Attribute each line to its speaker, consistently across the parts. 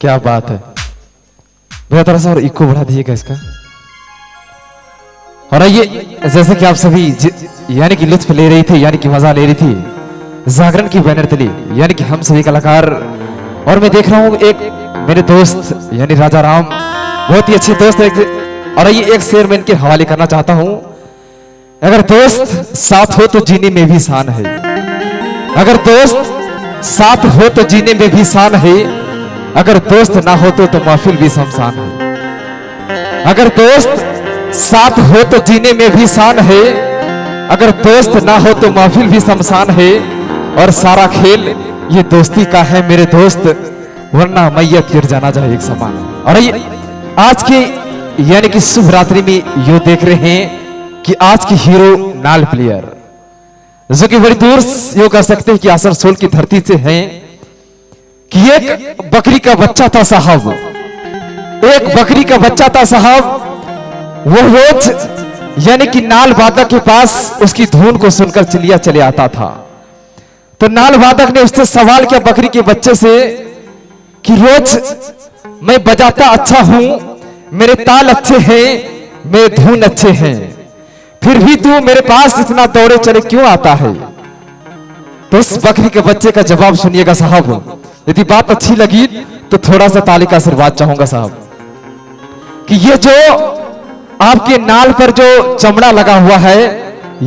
Speaker 1: क्या बात है भैया, थोड़ा सा और इको बढ़ा दीजिएगा इसका। और ये जैसे कि आप सभी यानी कि लुत्फ ले रही थी, यानी कि मजा ले रही थी जागरण की बैनर तले, यानी कि हम सभी कलाकार। और मैं देख रहा हूं एक मेरे दोस्त यानी राजा राम, बहुत ही अच्छे दोस्त है। और ये एक शेर में इनके हवाले करना चाहता हूं, अगर दोस्त साथ हो तो जीने में भी शान है, अगर दोस्त साथ हो तो जीने में भी शान है, अगर दोस्त ना हो तो महफिल भी शमशान है। अगर दोस्त साथ हो तो जीने में भी शान है, अगर दोस्त ना हो तो महफिल भी शमशान है। और सारा खेल ये दोस्ती का है मेरे दोस्त, वरना मैयत गिर जाना जाए एक समान। और ये आज के यानी कि शुभ रात्रि में यो देख रहे हैं कि आज की हीरो नाल प्लेयर जो कि बड़ी दूर यो कर सकते हैं कि आसनसोल की धरती से हैं, कि एक बकरी का बच्चा था साहब, एक बकरी का बच्चा था साहब। वो रोज यानी कि नाल वादक के पास उसकी धुन को सुनकर चिलिया चले आता था। तो नाल वादक ने उससे सवाल किया बकरी के बच्चे से कि रोज मैं बजाता अच्छा हूं, मेरे ताल अच्छे हैं, मेरे धुन अच्छे हैं, फिर भी तू मेरे पास इतना दौड़े चले क्यों आता है। तो उस बकरी के बच्चे का जवाब सुनिएगा साहब। यदि बात अच्छी लगी तो थोड़ा सा ताली का आशीर्वाद चाहूंगा साहब, कि ये जो आपके नाल पर जो चमड़ा लगा हुआ है,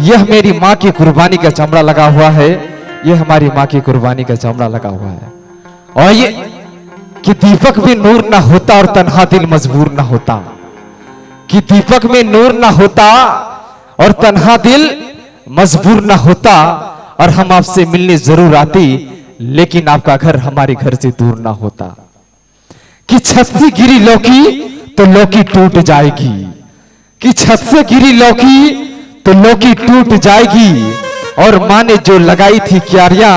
Speaker 1: यह मेरी मां की कुर्बानी का चमड़ा लगा हुआ है, यह हमारी मां की कुर्बानी का चमड़ा लगा हुआ है। और ये कि दीपक में नूर ना होता और तन्हा दिल मजबूर ना होता, कि दीपक में नूर ना होता और तन्हा दिल मजबूर ना होता, और हम आपसे मिलने जरूर आती, लेकिन आपका घर हमारे घर से दूर ना होता। कि छत से गिरी लौकी तो लौकी टूट जाएगी, कि छत से गिरी लौकी तो लौकी टूट जाएगी, और मां ने जो लगाई थी क्यारियां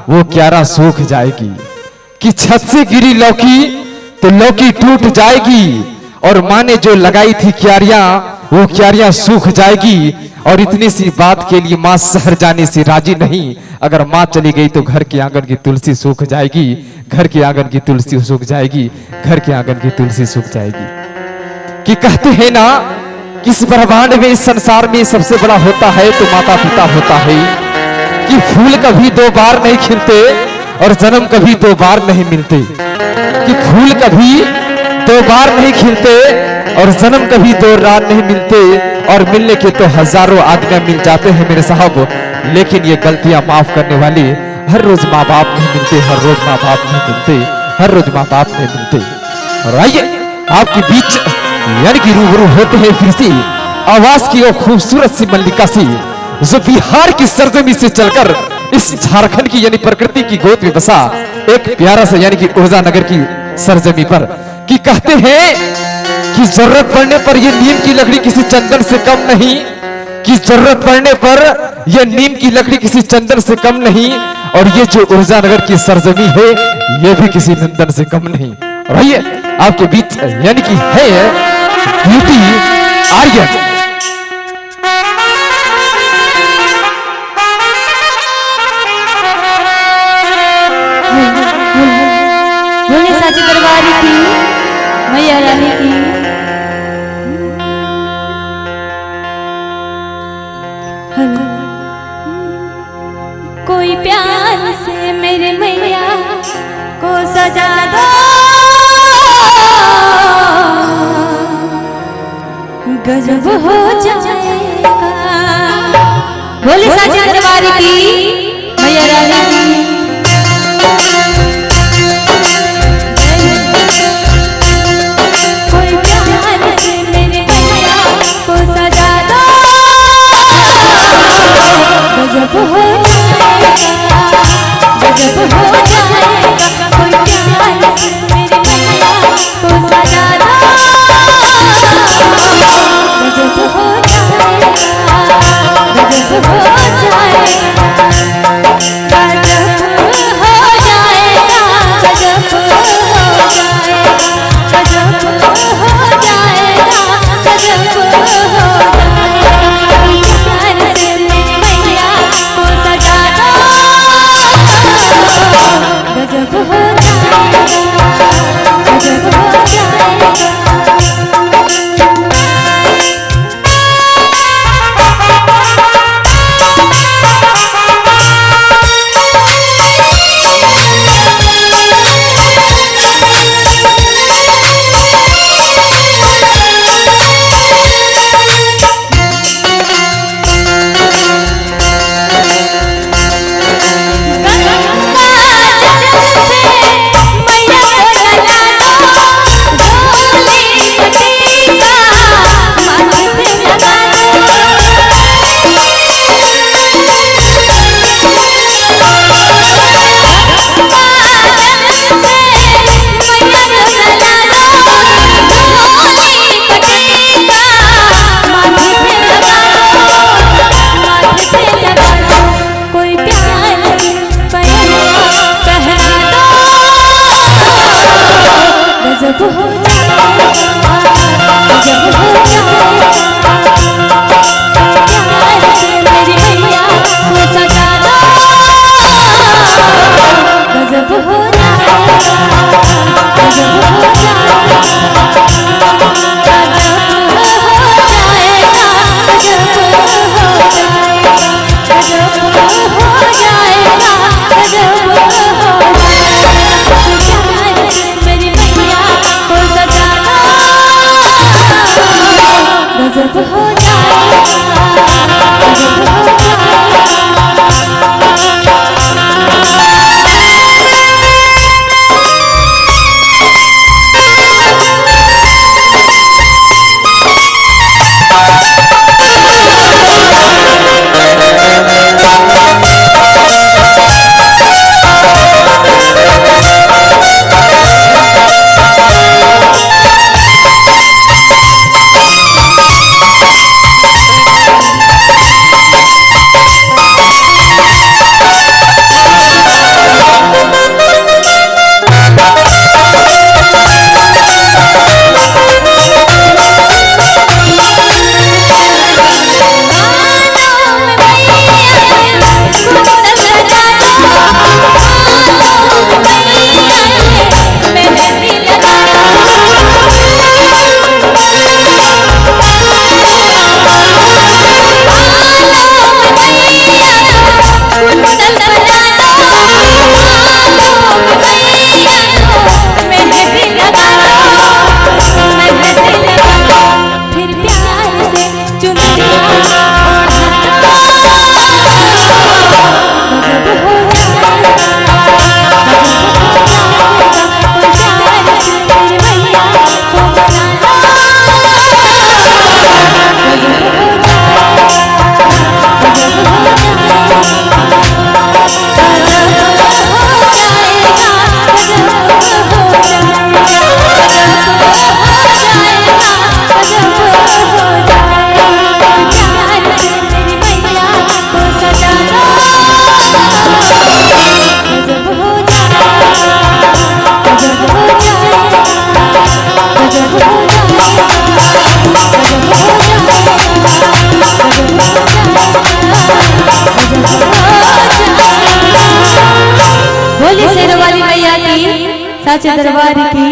Speaker 1: वो क्यारा सूख जाएगी। कि छत से गिरी लौकी तो लौकी टूट जाएगी, और मां ने जो लगाई थी क्यारियां वो क्यारियां सूख जाएगी। और इतनी सी बात के लिए मां शहर जाने से राजी नहीं, अगर मां चली गई तो घर के आंगन की तुलसी सूख जाएगी, घर के आंगन की तुलसी सूख जाएगी, घर के आंगन की तुलसी सूख जाएगी। कि कहते हैं ना कि इस ब्रह्मांड में इस संसार में सबसे बड़ा होता है तो माता पिता होता है। कि फूल कभी दो बार नहीं खिलते और जन्म कभी दो बार नहीं मिलते, कि फूल कभी दो बार नहीं खिलते और जन्म कभी दो बार नहीं मिलते, और मिलने के तो हजारों आदमियां मिल जाते हैं मेरे साहब, लेकिन ये गलतियां माफ करने वाले हर रोज माँ बाप नहीं मिलते, हर रोज माँ बाप नहीं मिलते, हर रोज माँ बाप नहीं मिलते। और आइए आपके बीच यानी कि रूबरू होते हैं फिर से आवाज की वो खूबसूरत सी मल्लिका सी, जो बिहार की सरजमी से चलकर इस झारखंड की यानी प्रकृति की गोद में बसा एक प्यारा सा यानी कि ऊर्जा नगर की सरजमी पर। कि कहते हैं कि जरूरत पड़ने पर यह नीम की लकड़ी किसी चंदन से कम नहीं, कि जरूरत पड़ने पर यह नीम की लकड़ी किसी चंदन से कम नहीं, और ये जो ऊर्जा नगर की सरजमी है यह भी किसी चंदन से कम नहीं। और आइए आपके बीच यानी कि है ब्यूटी आर्यन।
Speaker 2: बोले साची दरबार की मैया रानी की। कोई प्यार से मेरे मैया को सजा दो, गजब हो जाएगा। बोले साची दरबार की मैया रानी की। गजब हो जाएगा, गजब हो जाएगा, कोई प्यार से मेरे मैया को सजा दो, गजब हो जाएगा, गजब हो जाएगा, गजब हो जाएगा, गजब हो जाएगा, गजब हो जाएगा, गजब हो जाएगा। प्यार से मेरे मैया को सजा दो, गजब हो जाएगा। शेरों वाली मैया की, साचे दरबार की।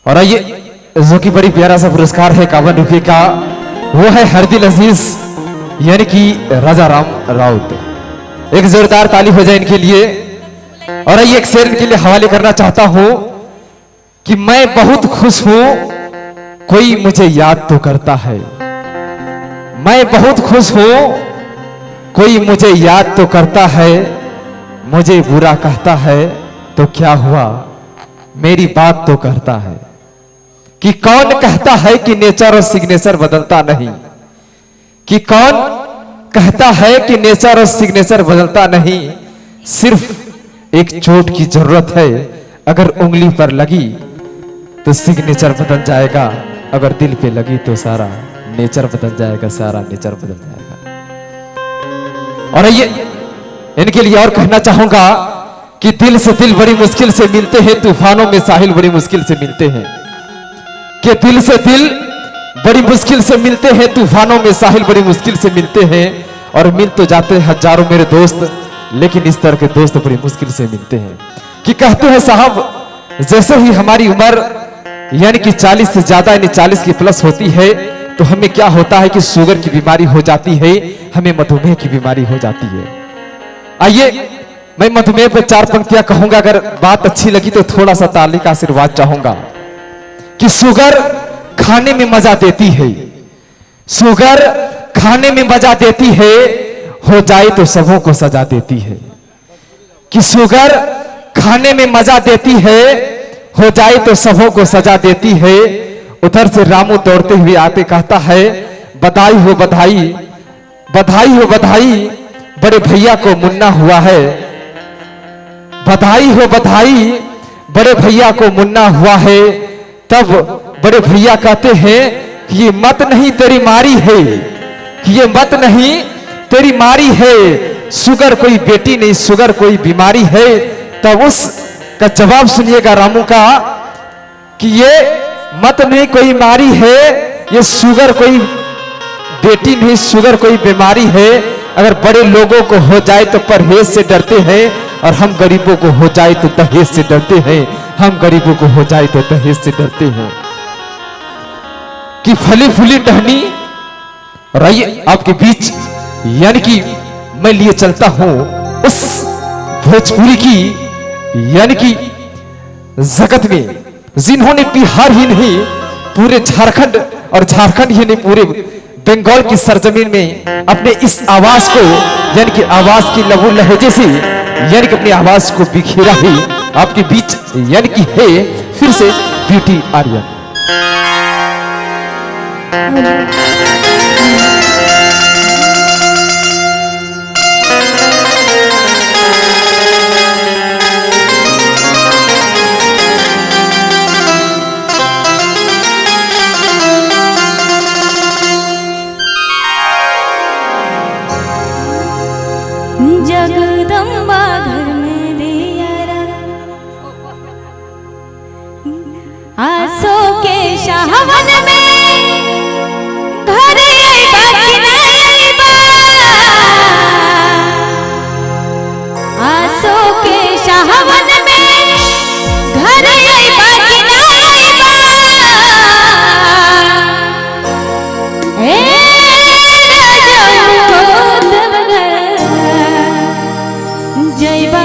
Speaker 1: और आइए, जो कि बड़ी प्यारा सा पुरस्कार है 51 रुपये का, वो है हरदिल अजीज यानी कि राजा राम राउत। एक जोरदार ताली हो जाए इनके लिए। और आइए, एक शेर इनके लिए हवाले करना चाहता हूं कि मैं बहुत खुश हूं, कोई मुझे याद तो करता है। मैं बहुत खुश हूं, कोई मुझे याद तो करता है। मुझे बुरा कहता है तो क्या हुआ, मेरी बात तो करता है। कि कौन कहता है कि नेचर और सिग्नेचर बदलता नहीं, कि कौन कहता है कि नेचर और सिग्नेचर बदलता नहीं। सिर्फ एक चोट की जरूरत है, अगर उंगली पर लगी तो सिग्नेचर बदल जाएगा, अगर दिल पे लगी तो सारा नेचर बदल जाएगा, सारा नेचर बदल जाएगा। और ये इनके लिए और कहना चाहूंगा कि दिल से दिल बड़ी मुश्किल से मिलते हैं, तूफानों में साहिल बड़ी मुश्किल से मिलते हैं। कि दिल से दिल बड़ी मुश्किल से मिलते हैं, तूफानों में साहिल बड़ी मुश्किल से मिलते हैं। और मिल तो जाते हैं हजारों मेरे दोस्त, लेकिन इस तरह के दोस्त बड़ी मुश्किल से मिलते हैं। कि कहते हैं साहब, जैसे ही हमारी उम्र यानी कि 40 से ज्यादा यानी 40 की प्लस होती है, तो हमें क्या होता है कि शुगर की बीमारी हो जाती है, हमें मधुमेह की बीमारी हो जाती है। आइए, मैं मधुमेह पे 4 पंक्तियां कहूंगा, अगर बात अच्छी लगी तो थोड़ा सा ताली का आशीर्वाद चाहूंगा। कि शुगर खाने में मजा देती है, शुगर खाने में मजा देती है, हो जाए तो सबों को सजा देती है। कि शुगर खाने में मजा देती है, हो जाए तो सबों को सजा देती है। उधर से रामू दौड़ते हुए आते कहता है, बधाई हो बधाई, बधाई हो बधाई, बड़े भैया को मुन्ना हुआ है। बधाई हो बधाई, बड़े भैया को मुन्ना हुआ है। तब बड़े भैया कहते हैं कि ये मत नहीं तेरी मारी है, कि ये मत नहीं तेरी मारी है, शुगर कोई बेटी नहीं, शुगर कोई बीमारी है। तब उसका जवाब सुनिएगा रामू का, कि ये मत नहीं कोई मारी है, ये शुगर कोई बेटी नहीं, शुगर कोई बीमारी है। अगर बड़े लोगों को हो जाए तो परहेज से डरते हैं, और हम गरीबों को हो जाए तो दहेज से डरते हैं। हम गरीबों को हो जाए तो दहेज से डरते हैं। कि फली फूली टहनी। और आइए आपके बीच यानी कि मैं लिए चलता हूं उस भोजपुरी की यानी कि जगत में, जिन्होंने बिहार ही नहीं पूरे झारखंड, और झारखंड ही नहीं पूरे बंगाल की सरजमीन में अपने इस आवाज को यानी कि आवाज की लहू लहजे से यानी कि अपनी आवाज को बिखेरा ही आपके बीच यानी कि है फिर से ब्यूटी आर्यन।
Speaker 2: जगदम्बा घर में दियारा, आसो के शाहवन में घर आइबा कि नहीं आइबा, आसो के शाहवन में घर आइबा कि नहीं आइबा। जयबा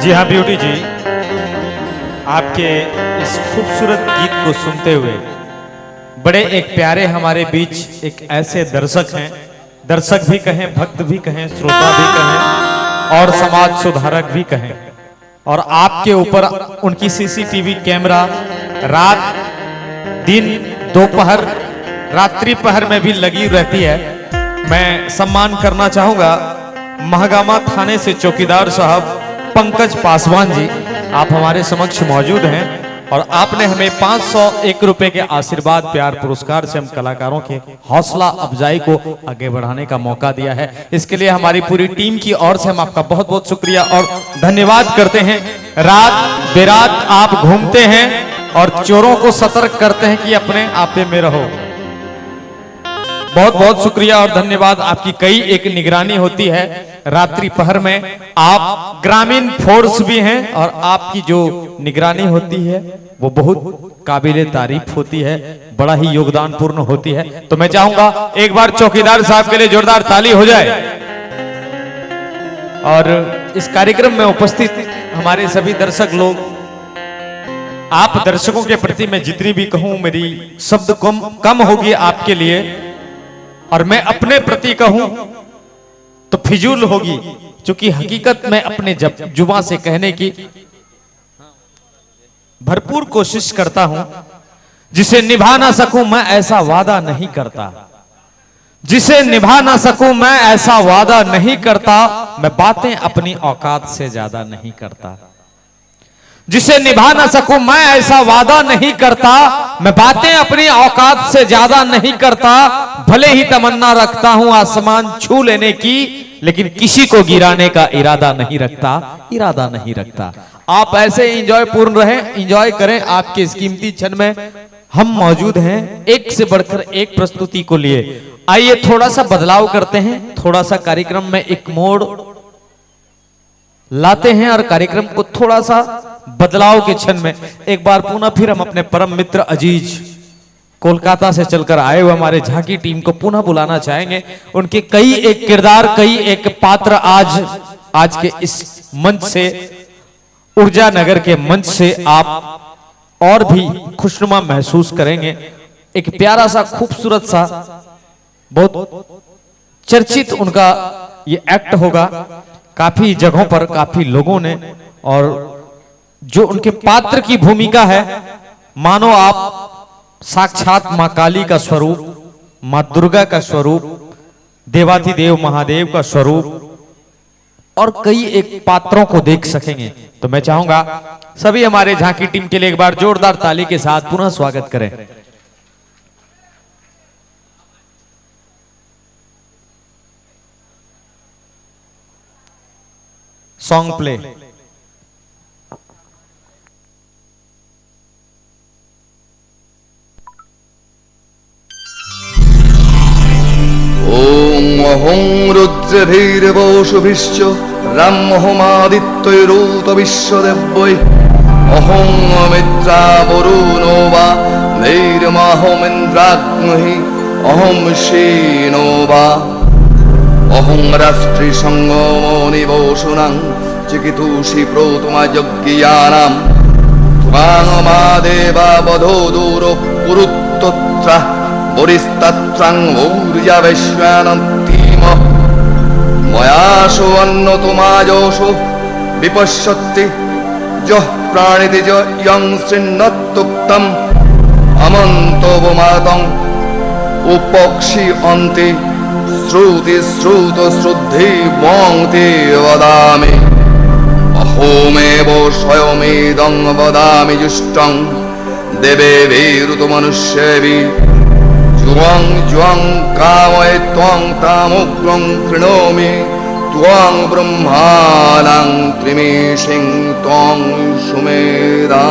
Speaker 3: जी हाँ ब्यूटी जी, आपके इस खूबसूरत गीत को सुनते हुए बड़े एक प्यारे हमारे बीच एक ऐसे दर्शक हैं, दर्शक भी कहें, भक्त भी कहें, श्रोता भी कहें और समाज सुधारक भी कहें, और आपके ऊपर उनकी सीसीटीवी कैमरा रात दिन दोपहर रात्रि पहर में भी लगी रहती है। मैं सम्मान करना चाहूंगा महागामा थाने से चौकीदार साहब पंकज पासवान जी, आप हमारे समक्ष मौजूद हैं और आपने हमें 501 रुपए के आशीर्वाद प्यार पुरस्कार से हम कलाकारों के हौसला अफजाई को आगे बढ़ाने का मौका दिया है। इसके लिए हमारी पूरी टीम की ओर से हम आपका बहुत बहुत शुक्रिया और धन्यवाद करते हैं। रात बेरात आप घूमते हैं और चोरों को सतर्क करते हैं कि अपने आपे में रहो। बहुत बहुत शुक्रिया और धन्यवाद। आपकी कई एक निगरानी होती है रात्रि पहर में, आप ग्रामीण फोर्स भी हैं और आपकी जो निगरानी होती है वो बहुत काबिले तारीफ होती है, बड़ा ही योगदान पूर्ण होती है। तो मैं चाहूंगा एक बार चौकीदार साहब के लिए जोरदार ताली हो जाए। और इस कार्यक्रम में उपस्थित हमारे सभी दर्शक लोग, आप दर्शकों के प्रति मैं जितनी भी कहूं मेरी शब्द कम होगी आपके लिए, और मैं अपने प्रति कहूं तो फिजूल होगी, क्योंकि हकीकत में अपने जुबान से कहने की भरपूर कोशिश करता हूं। जिसे निभा ना सकूं मैं ऐसा वादा नहीं करता, जिसे निभा ना सकूं मैं ऐसा वादा नहीं करता, मैं बातें अपनी औकात से ज्यादा नहीं करता। जिसे निभा ना सकूं मैं ऐसा वादा नहीं करता, मैं बातें अपनी औकात से ज्यादा नहीं करता। भले ही तमन्ना रखता हूं आसमान छू लेने की, लेकिन किसी को गिराने का इरादा नहीं रखता। आप ऐसे इंजॉय पूर्ण रहें, इंजॉय करें। आपके इस कीमती क्षण में हम मौजूद हैं एक से बढ़कर एक प्रस्तुति को लिए। आइए थोड़ा सा बदलाव करते हैं, थोड़ा सा कार्यक्रम में एक मोड़ लाते हैं और कार्यक्रम को थोड़ा सा बदलाव के क्षण में एक बार पुनः फिर हम अपने परम मित्र अजीज कोलकाता से चलकर आए हुए हमारे झांकी टीम को पुनः बुलाना चाहेंगे। उनके कई एक किरदार, कई एक पात्र आज के इस मंच से, ऊर्जा नगर के मंच से आप और भी खुशनुमा महसूस करेंगे। एक प्यारा सा खूबसूरत सा बहुत चर्चित उनका ये एक्ट होगा, काफी जगहों पर काफी लोगों ने, और जो उनके पात्र की भूमिका है मानो आप साक्षात मां काली का स्वरूप, मां दुर्गा का स्वरूप, देवाधिदेव महादेव का स्वरूप और कई एक पात्रों को देख सकेंगे। तो मैं चाहूंगा सभी हमारे झांकी टीम के लिए एक बार जोरदार ताली के साथ पुनः स्वागत करें। Song play.
Speaker 4: अहं रुद्रभैरवशुभिश्च रामोहमादित्यैरुत विश्वदेवै अहं मित्रा वरुणो वा नैर्महमिन्द्राग्निः अहं शेनो वा अहं राष्ट्रिसंगमनिवोषुणां चिकितुषि प्रोतमयज्ञानां त्वाङ्मादेवा वधो दूरो पुरुत्तोत्र वरिस्तत्रां ऊर्जावैश्वानन्तीम मयाशो अन्नतुमायोषो विपश्यति यः प्राणिति यं शृण्वत्युक्तम् अमन्तवमातं उपक्षि अन्ति श्रुति वङ्ति वदामि अहोमेव स्वयमेदं वदामि जुष्टं देवेभिरुत मनुष्यैभिः त्वं ज्वं कामये त्वं तामुग्रं कृणोमि त्वं ब्रह्माणां त्रिमीशिं त्वं सुमेधा।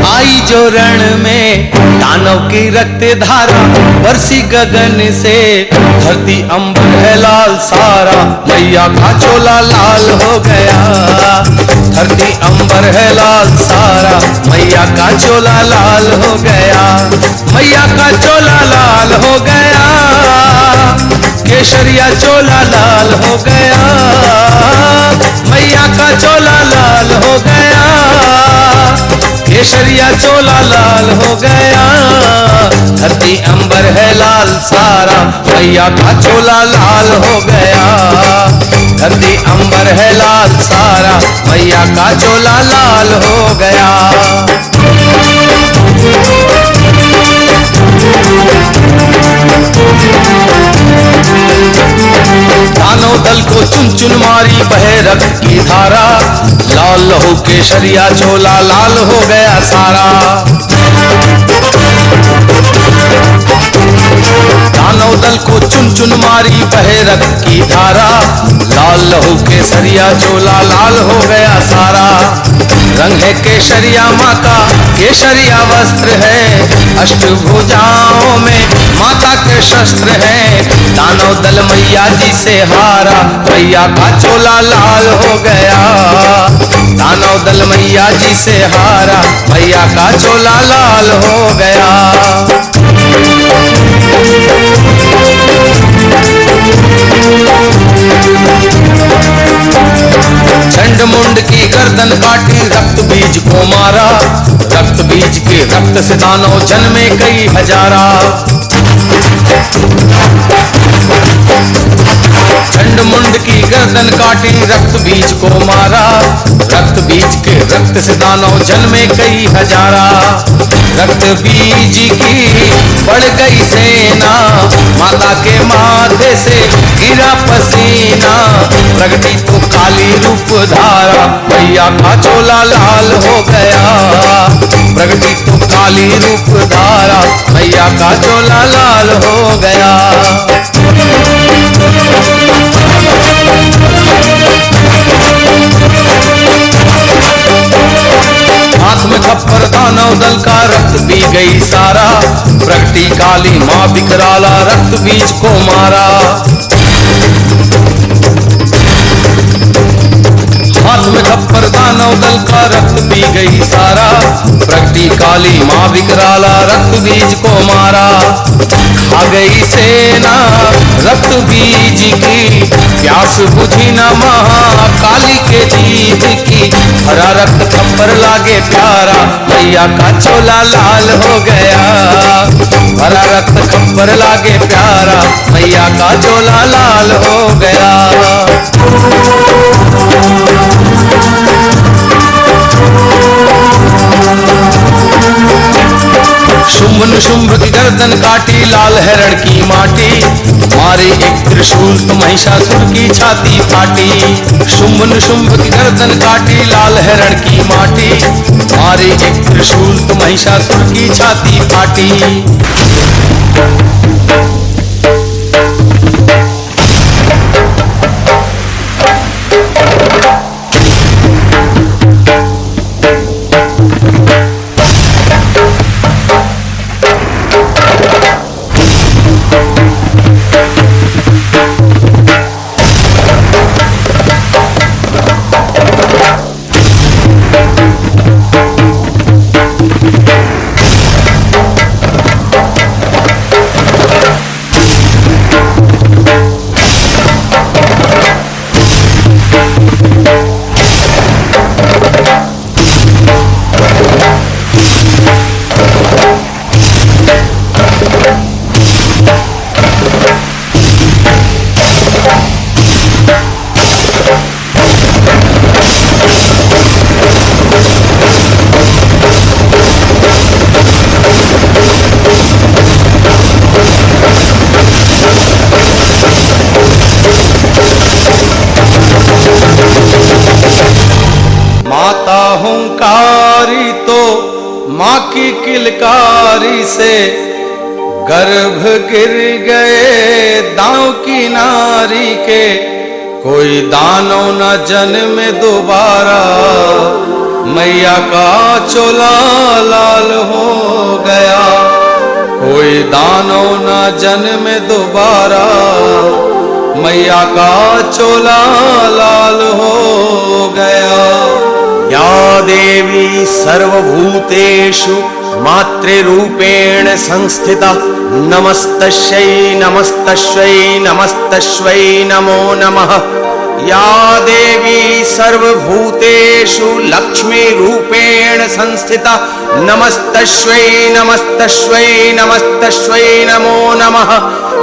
Speaker 5: आई जो रण में दानव की रक्त धारा, बरसी गगन से धरती अंबर है लाल सारा, मैया का चोला लाल हो गया। धरती अंबर है लाल सारा, मैया का चोला लाल हो गया। मैया का चोला लाल हो गया, केसरिया चोला लाल हो गया। मैया का चोला लाल हो गया, केसरिया चोला लाल हो गया। धरती अंबर है लाल सारा, मैया का चोला लाल हो गया। धरती अंबर है लाल सारा, मैया का चोला लाल हो गया। दानव दल को चुन चुन मारी बहे रक्त की धारा, लाल लहू केसरिया चोला लाल हो गया सारा। दानव दल को चुन चुन मारी बहे रक्त की धारा, लाल लहू केसरिया चोला लाल हो गया सारा। रंग है केसरिया माँ का, केसरिया वस्त्र है, अष्टभुजाओं में माता के शस्त्र हैं। दानव दल मैया जी से हारा, मैया का चोला लाल हो गया। दानव दल मैया जी से हारा, मैया का चोला लाल हो गया। चंड मुंड की गर्दन काटी, रक्त बीज को मारा। रक्त बीज के रक्त से दानव जन्मे कई हजारा। चंड मुंड की गर्दन काटी, रक्त बीज को मारा। रक्त बीज के रक्त से दानव जन्मे कई हजारा। रक्त बीज की बढ़ गई सेना, माता के माथे से गिरा पसीना। प्रगटी तो काली रूप धारा, मैया का चोला लाल हो गया। प्रगटी तो काली रूप धारा, मैया का चोला लाल हो गया। हाथ में खप्पर दानव दल का, रक्त पी गई सारा। प्रगटी काली माँ बिकराला, रक्त बीज को मारा। हाथ में खप्पर दानव दल का, रक्त पी गई सारा। प्रगटी काली माँ विकराला, रक्त बीज को मारा। खा गई सेना रक्त बीज की, प्यास बुझी न महाकाली के जीव की। हरा रक्त खप्पर लागे प्यारा, मैया का चोला लाल हो गया। हरा रक्त खप्पर लागे प्यारा, मैया का चोला लाल हो गया। शुंभ निशुंभ की गर्दन काटी, लाल हिरण की माटी। मारे एक त्रिशूल तो महिषासुर की छाती फाटी। शुंभ निशुंभ की गर्दन काटी, लाल हिरण की माटी। मारे एक त्रिशूल तो महिषासुर की छाती फाटी। हुंकारी तो माँ की किलकारी से गर्भ गिर गए दांव की नारी के। कोई दानव न जन्मे दोबारा, मैया का चोला लाल हो गया, कोई दानो न जन्मे दोबारा। मैया का चोला लाल हो गया। या देवी सर्वभूतेषु मातृरूपेण संस्थिता, नमस्तस्यै नमस्तस्यै नमस्तस्यै नमो नमः। या देवी सर्वभूतेषु लक्ष्मी रूपेण संस्थिता, नमस्तस्यै नमस्तस्यै नमस्तस्यै नमो नमः।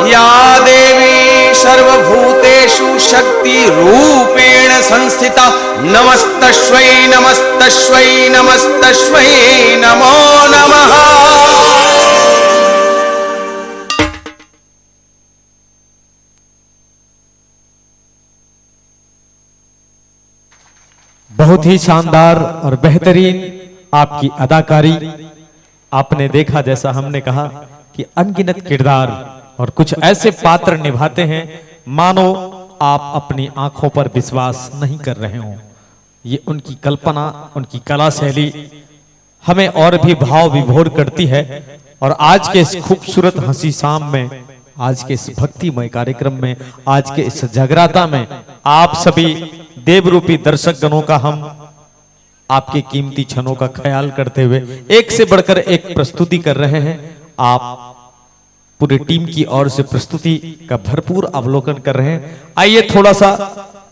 Speaker 5: या देवी सर्वभूतेषु शक्ति रूपेण संस्थिता, नमस्तस्यै नमस्तस्यै नमस्तस्यै नमो नमः।
Speaker 3: बहुत ही शानदार और बेहतरीन आपकी अदाकारी। आपने देखा, जैसा हमने कहा कि अनगिनत किरदार और कुछ ऐसे पात्र निभाते हैं मानो आप अपनी आंखों पर विश्वास नहीं कर रहे हो। ये उनकी कल्पना, उनकी कला शैली हमें और भी भाव विभोर करती है। और आज के इस खूबसूरत हंसी शाम में, आज के इस भक्तिमय कार्यक्रम में, आज के इस जगराता में आप सभी देवरूपी दर्शक गणों का हम आपके कीमती क्षणों का ख्याल करते हुए एक से बढ़कर एक प्रस्तुति कर रहे हैं। आप पूरी टीम की ओर से प्रस्तुति का भरपूर अवलोकन कर रहे हैं। आइए थोड़ा सा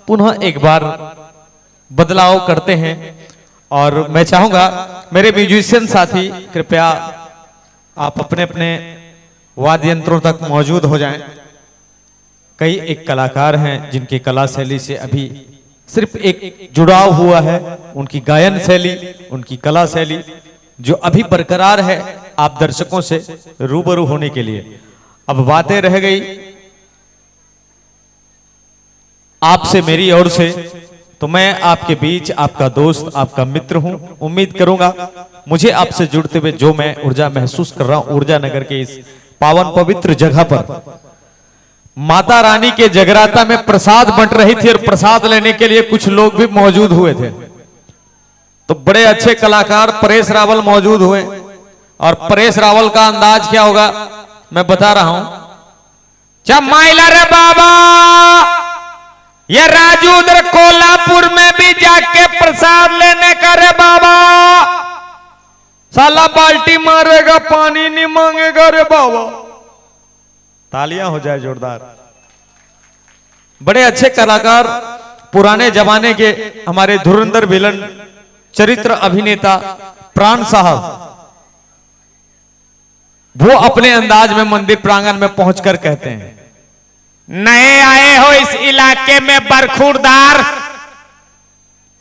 Speaker 3: पुनः एक बार बदलाव करते हैं और मैं चाहूंगा मेरे म्यूजिशियन साथी कृपया आप अपने अपने वाद्य यंत्रों तक मौजूद हो जाएं। कई एक कलाकार हैं जिनकी कला शैली से अभी सिर्फ एक जुड़ाव हुआ है, उनकी गायन शैली, उनकी कला शैली जो अभी बरकरार है आप दर्शकों से रूबरू होने के लिए। अब बातें रह गई आपसे मेरी ओर से, तो मैं आपके बीच आपका दोस्त, आपका मित्र हूं। उम्मीद करूंगा मुझे आपसे जुड़ते हुए जो मैं ऊर्जा महसूस कर रहा हूं, ऊर्जा नगर के इस पावन पवित्र जगह पर माता रानी के जगराता में प्रसाद बंट रही थी और प्रसाद लेने के लिए कुछ लोग भी मौजूद हुए थे। तो बड़े अच्छे कलाकार परेश रावल मौजूद हुए और परेश रावल का अंदाज क्या होगा मैं बता रहा हूं। चमाइला रे बाबा, ये राजू उधर कोल्हापुर में भी जाके प्रसाद लेने का रे बाबा, साला बाल्टी मारेगा पानी नहीं मांगेगा रे बाबा। तालियां हो जाए जोरदार। बड़े अच्छे कलाकार, पुराने जमाने के हमारे धुरंधर विलन चरित्र अभिनेता प्राण साहब, वो अपने अंदाज में मंदिर प्रांगण में पहुंचकर कहते हैं, नए आए हो इस इलाके में बरखुरदार,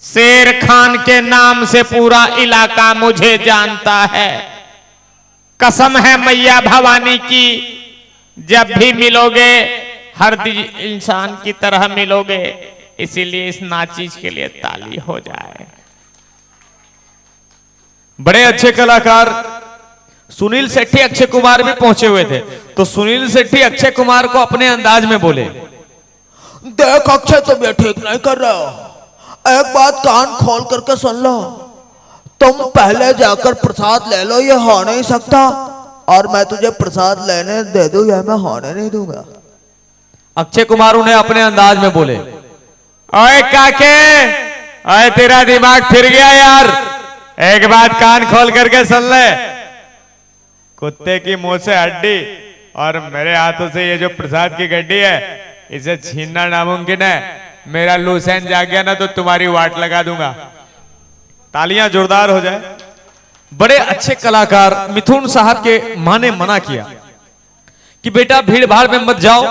Speaker 3: शेर खान के नाम से पूरा इलाका मुझे जानता है। कसम है मैया भवानी की, जब भी मिलोगे हर इंसान की तरह मिलोगे, इसीलिए इस नाचीज के लिए ताली हो जाए। बड़े अच्छे कलाकार सुनील शेट्टी, अक्षय कुमार भी पहुंचे हुए थे। तो सुनील शेट्टी अक्षय कुमार को अपने अंदाज में बोले,
Speaker 6: देख अक्षय, तुम ये ठीक नहीं कर रहे हो। एक बात कान खोल करके सुन लो, तुम पहले जाकर प्रसाद ले लो, ये हो नहीं सकता। और मैं तुझे प्रसाद लेने दे दूं, या मैं होने नहीं दूंगा।
Speaker 3: अक्षय कुमार उन्हें अपने अंदाज में बोले, ओए काके, ओए तेरा दिमाग फिर गया यार, एक बात कान खोल करके सुन ले। कुत्ते की मुंह से हड्डी और मेरे हाथों से ये जो प्रसाद की गड्डी है, इसे छीनना नामुमकिन है। मेरा लूसेंट जाग गया ना तो तुम्हारी वाट लगा दूंगा। तालियां जोरदार हो जाए। बड़े अच्छे कलाकार मिथुन साहब के मां ने मना किया कि बेटा भीड़ भाड़ में मत जाओ,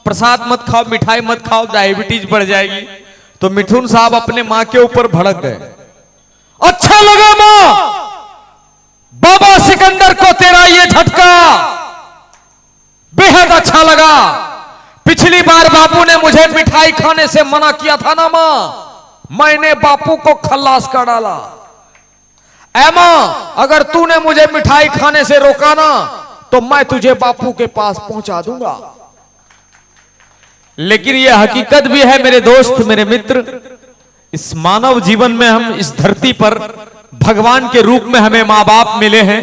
Speaker 3: प्रसाद मत खाओ, मिठाई मत खाओ, डायबिटीज बढ़ जाएगी। तो मिथुन साहब अपने मां के ऊपर भड़क गए। अच्छा लगा मां, बाबा सिकंदर को तेरा ये झटका बेहद अच्छा लगा। पिछली बार बापू ने मुझे मिठाई खाने से मना किया था ना मां, मैंने बापू को खल्लास कर डाला। ऐ मां, अगर तूने मुझे मिठाई खाने से रोका ना तो मैं तुझे बापू के पास पहुंचा दूंगा। लेकिन यह हकीकत भी है मेरे दोस्त, मेरे मित्र, इस मानव जीवन में हम इस धरती पर भगवान के रूप में हमें माँ बाप मिले हैं।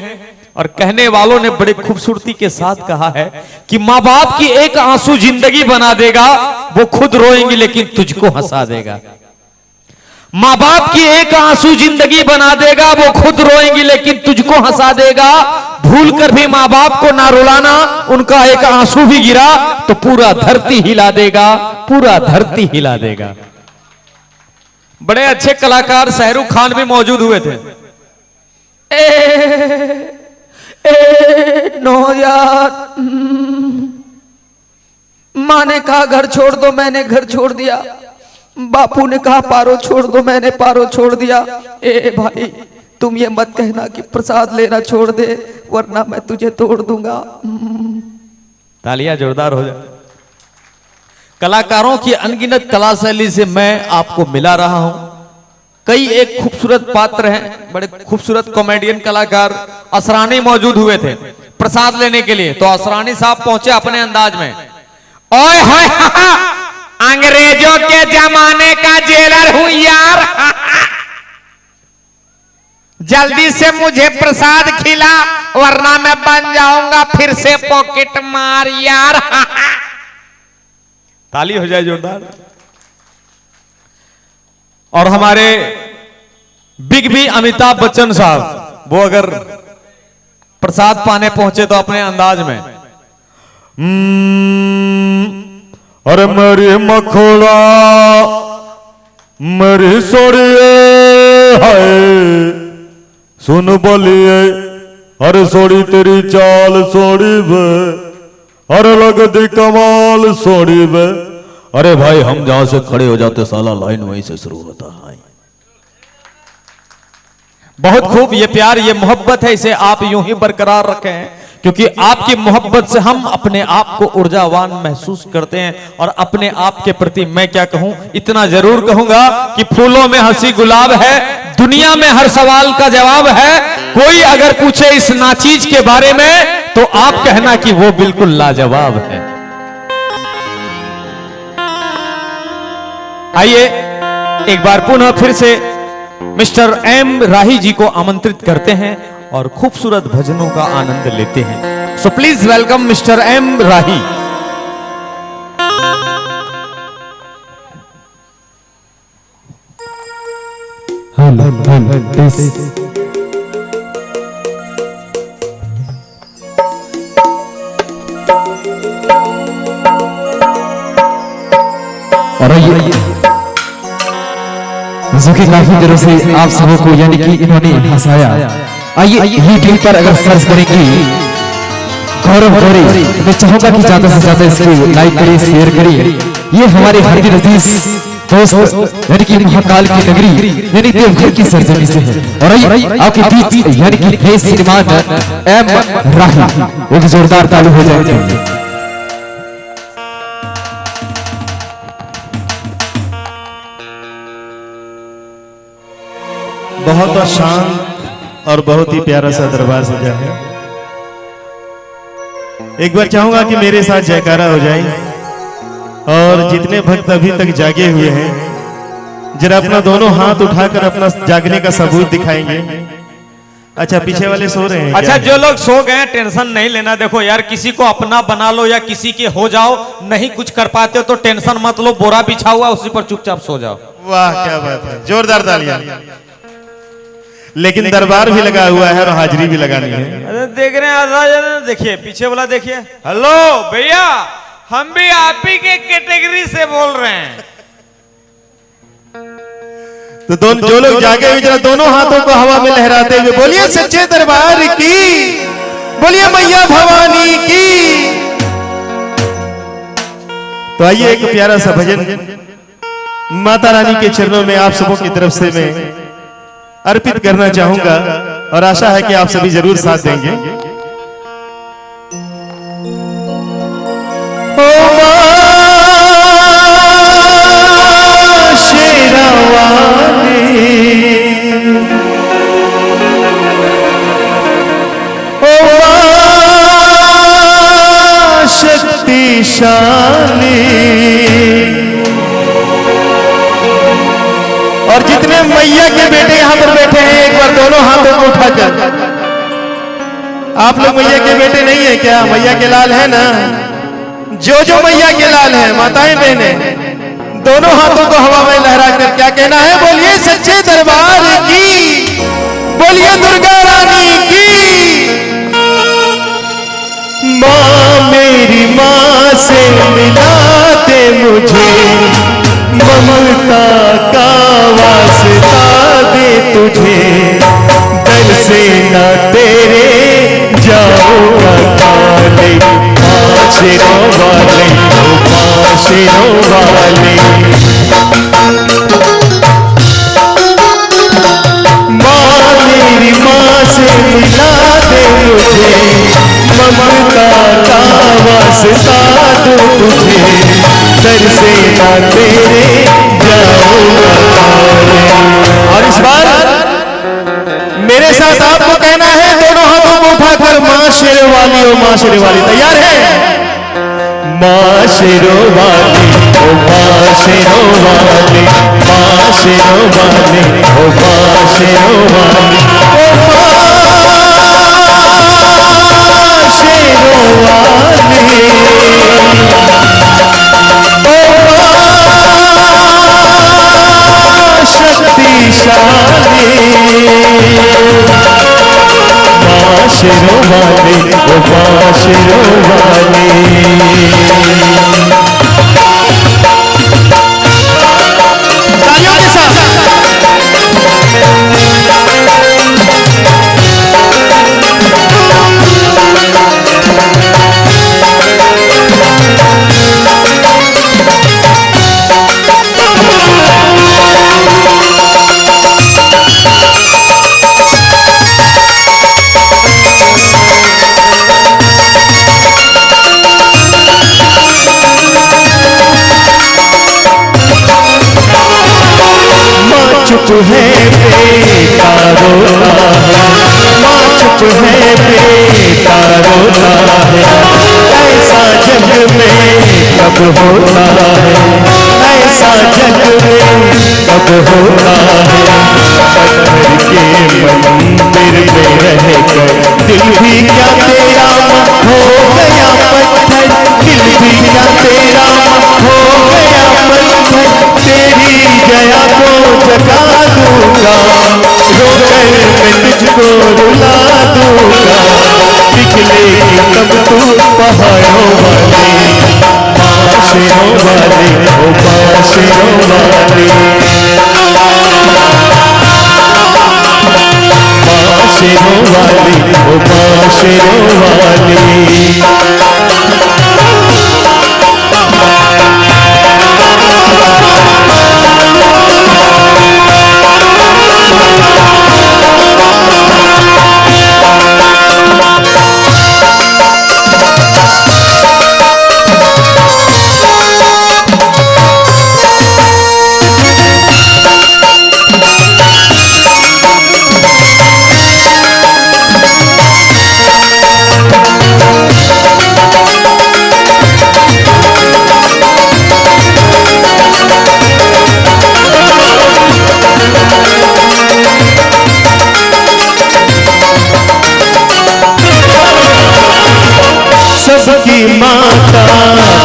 Speaker 3: और कहने वालों ने बड़े खूबसूरती के साथ कहा है कि माँ बाप की एक आंसू जिंदगी बना देगा, वो खुद रोएंगे लेकिन तुझको हंसा देगा। माँ बाप की एक आंसू जिंदगी बना देगा, वो खुद रोएंगी लेकिन तुझको हंसा देगा। भूल कर भी माँ बाप को ना रुलाना, उनका एक आंसू भी गिरा तो पूरा धरती हिला देगा, पूरा धरती हिला देगा। बड़े अच्छे कलाकार शाहरुख खान भी मौजूद हुए थे।
Speaker 6: नो यार, माँ ने कहा घर छोड़ दो, मैंने घर छोड़ दिया। बापू ने कहा पारो छोड़ दो, मैंने पारो छोड़ दिया। ए भाई, तुम ये मत कहना कि प्रसाद लेना छोड़ दे, वरना मैं तुझे तोड़ दूंगा।
Speaker 3: तालियां जोरदार हो जाए। कलाकारों की अनगिनत कला शैली से मैं आपको मिला रहा हूं। कई एक खूबसूरत पात्र हैं, बड़े खूबसूरत कॉमेडियन कलाकार। असरानी मौजूद हुए थे प्रसाद लेने के लिए, तो असरानी साहब पहुंचे अपने अंदाज में। ओए होए, अंग्रेजों के जमाने का जेलर हूं यार, जल्दी से मुझे प्रसाद खिला वरना मैं बन जाऊंगा फिर से पॉकेट मार यार। ताली हो जाए जोरदार। और हमारे बिग बी अमिताभ बच्चन साहब, वो अगर प्रसाद पाने पहुंचे तो अपने अंदाज में, अरे मेरी मखोड़ा मेरी सोड़िए है सुन बोलिए, अरे सोड़ी तेरी चाल सोड़ी वे, अरे लगती कमाल सोड़ी वे। अरे भाई हम जहां से खड़े हो जाते साला लाइन वहीं से शुरू होता है। बहुत खूब, ये प्यार ये मोहब्बत है, इसे आप यूं ही बरकरार रखें, क्योंकि आपकी मोहब्बत से हम अपने आप को ऊर्जावान महसूस करते हैं। और अपने आप के प्रति मैं क्या कहूं, इतना जरूर कहूंगा कि फूलों में हंसी गुलाब है, दुनिया में हर सवाल का जवाब है। कोई अगर पूछे इस नाचीज के बारे में तो आप कहना कि वो बिल्कुल लाजवाब है। आइए एक बार पुनः फिर से मिस्टर एम राही जी को आमंत्रित करते हैं और खूबसूरत भजनों का आनंद लेते हैं। So please welcome mister M Rahi.
Speaker 1: और आइए जो कि काफी देरों से आप सबों को यानी कि इन्होंने हंसाया। आइए यूट्यूब पर अगर सर्च करेंगे गौरव गौरी, मैं चाहूंगा कि ज्यादा से ज्यादा इसको लाइक करिए, शेयर करिए। ये हमारे हरदी अजीज दोस्त यानी कि महाकाल की नगरी यानी देवघर की सरजमी से है। और आइए आपके बीच यानी कि फेस श्रीमान एम राही, एक जोरदार ताली हो जाए।
Speaker 7: बहुत शांत और बहुत ही प्यारा सा दरबार सजा है। एक बार चाहूंगा कि मेरे साथ जयकारा हो जाए और जितने भक्त अभी तक जागे हुए हैं जरा अपना दोनों हाथ उठाकर अपना जागने का सबूत दिखाएंगे। अच्छा, पीछे वाले सो रहे हैं?
Speaker 3: अच्छा, जो लोग सो गए टेंशन नहीं लेना। देखो यार, किसी को अपना बना लो या किसी के हो जाओ, नहीं कुछ कर पाते हो तो टेंशन मत लो, बोरा बिछा हुआ उसी पर चुपचाप सो जाओ।
Speaker 7: वाह क्या बात है, जोरदार तालियां। लेकिन दरबार भी लगा हुआ है और हाजिरी भी लगानी है।
Speaker 3: अरे देख रहे हैं, देखिए पीछे वाला देखिए। हेलो भैया, हम भी आप ही के कैटेगरी से बोल रहे हैं।
Speaker 7: तो दोनों जो लोग जागे हुए जरा दोनों हाथों को हवा में लहराते हुए बोलिए सच्चे दरबार की, बोलिए मैया भवानी की। तो आइए एक प्यारा सा भजन माता रानी के चरणों में आप सबों की तरफ से मैं अर्पित करना चाहूंगा और आशा है कि आप सभी जरूर साथ देंगे। ओ मां शेरावाली, ओ मां शक्तिशाली, मैया के बेटे यहाँ पर बैठे हैं, एक बार दोनों हाथों को उठाकर। आप लोग मैया के बेटे नहीं है क्या? मैया के लाल है ना? जो मैया के लाल है, माताएं बहने, दोनों हाथों को हवा में लहरा कर क्या कहना है? बोलिए सच्चे दरबार की, बोलिए दुर्गा रानी की। माँ मेरी माँ से मिला दे मुझे, ममता का वास्ता दे तुझे, दर से ना तेरे जाऊंगा काले, पाशेरों वाले ओ पाशेरों वाले। माँ मेरी माँ से मिला दे मुझे, ममता का वास्ता दो तुझे, दर से ना तेरे जाऊंगा काले। और इस बार मेरे साथ आपको कहना है, दोनों हाथों को उठाकर माँ शेरों वाली ओ माँ शेरों वाली। तैयार है? माँ शेरों वाली ओ माँ शेरों वाली, माँ शेरों वाली ओ माँ शेरों वाली, ओ माँ शेरों वाली, ओ माँ शक्तिशाली, माँ शेरों वाली ओ माँ शेरों वाली। तालियों के साथ चुप है बेटा रोता है, माँ चुप है बेटा रोता है, ऐसा जग में कब होता है, ऐसा जग में कब होता है। पत्थर के मंदिर में रहकर दिल भी क्या तेरा हो गया पत्थर, दिल भी क्या तेरा हो गया पत्थर, तेरी जया को जगा दूंगा, रोकर मैं तुझको रुला दूंगा, निकलेगी तब तू पहाड़ों वाले, पाशेरों वाले ओ पाशेरों वाले, पाशेरों वाले ओ पाशेरों वाले। सबकी माता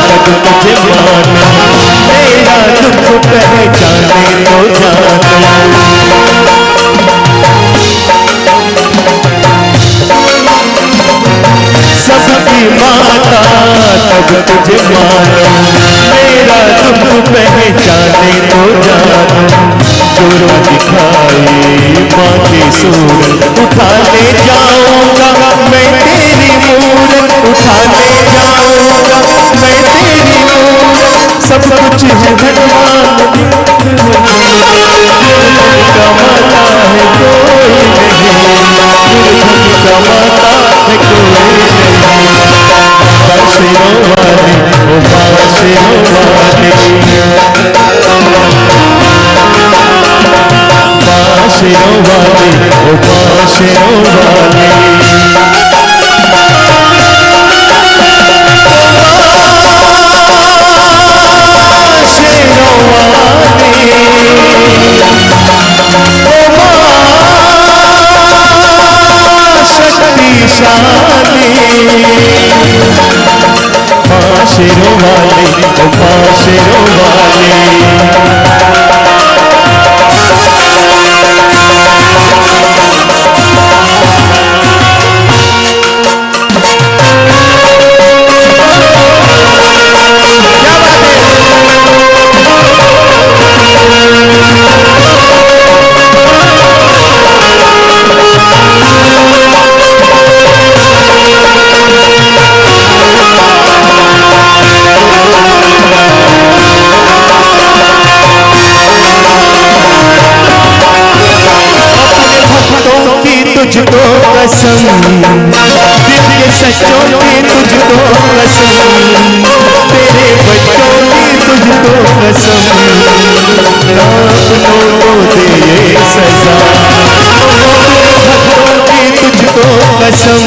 Speaker 7: तक मुझे माने, मेरा दुख पहचाने तो जाने, सबकी माता तक तुझे माने, मेरा दुख पहचाने तो जाने, जोर दिखाए माँ की सूरत उठा ले जाऊंगा मैं तेरी मूरत, उठा ले जाऊंगा मैं तेरी मूरत, सब कुछ है भगवान कमाता है कोई नहीं, कमाता है कोई नहीं। पाशेरों वाले ओ पाशेरों वाले, पाशेरों वाले ओ पाशेरों वाले। वाले ओ बाशेरों वाले। तुझको कसम दिल के सच्चों की तुझको कसम, तेरे बच्चों की तुझको कसम, अपनों को दे ये सजा। भक्तों की तुझको कसम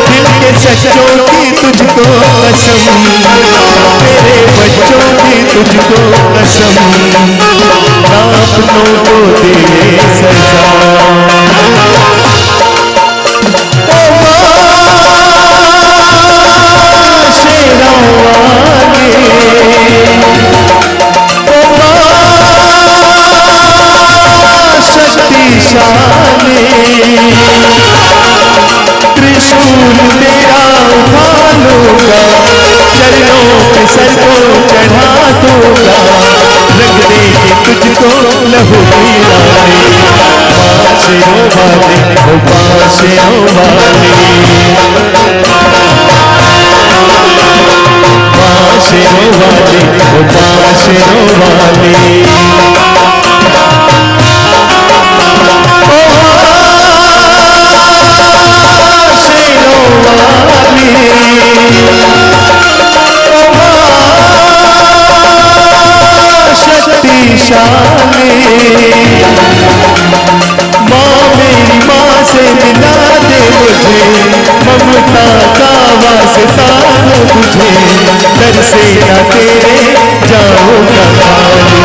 Speaker 7: दिल के सच्चों की तुझको कसम, तेरे बच्चों की तुझको कसम, अपनों को दे ये सजा। त्रिशूल तेरा उठा लूंगा, चरणों पे सर को चढ़ा दूंगा, रंग देंगे तुझको लहू पिलाए। बाशेरों वाले ओ बाशेरों वाले, बाशेरों वाले ओ बाशेरों वाले। माँ मेरी माँ से मिला दे मुझे, ममता का वास्ता हो तुझे, दर से ना तेरे जाऊंगा खाली।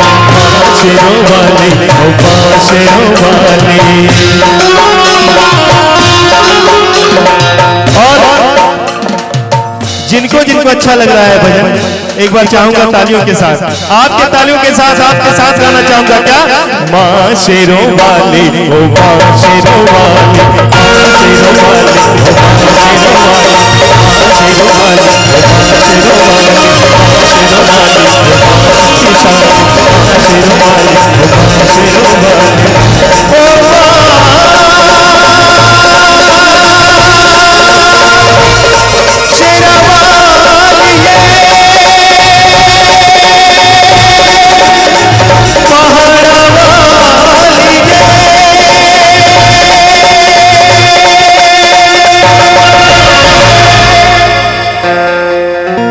Speaker 7: बाशेरों वाले ओ बाशेरों वाले। और जिनको जिनको अच्छा लग रहा है भजन, एक बार चाहूंगा तालियों के साथ, आपके तालियों के साथ आपके साथ गाना चाहूंगा। क्या बाशेरों वाले ओ बाशेरों वाले, बाशेरों वाले ओ बाशेरों वाले, बाशेरों वाले ओ बाशेरों वाले, बाशेरों वाले ओ बाशेरों वाले, बाशेरों वाले ओ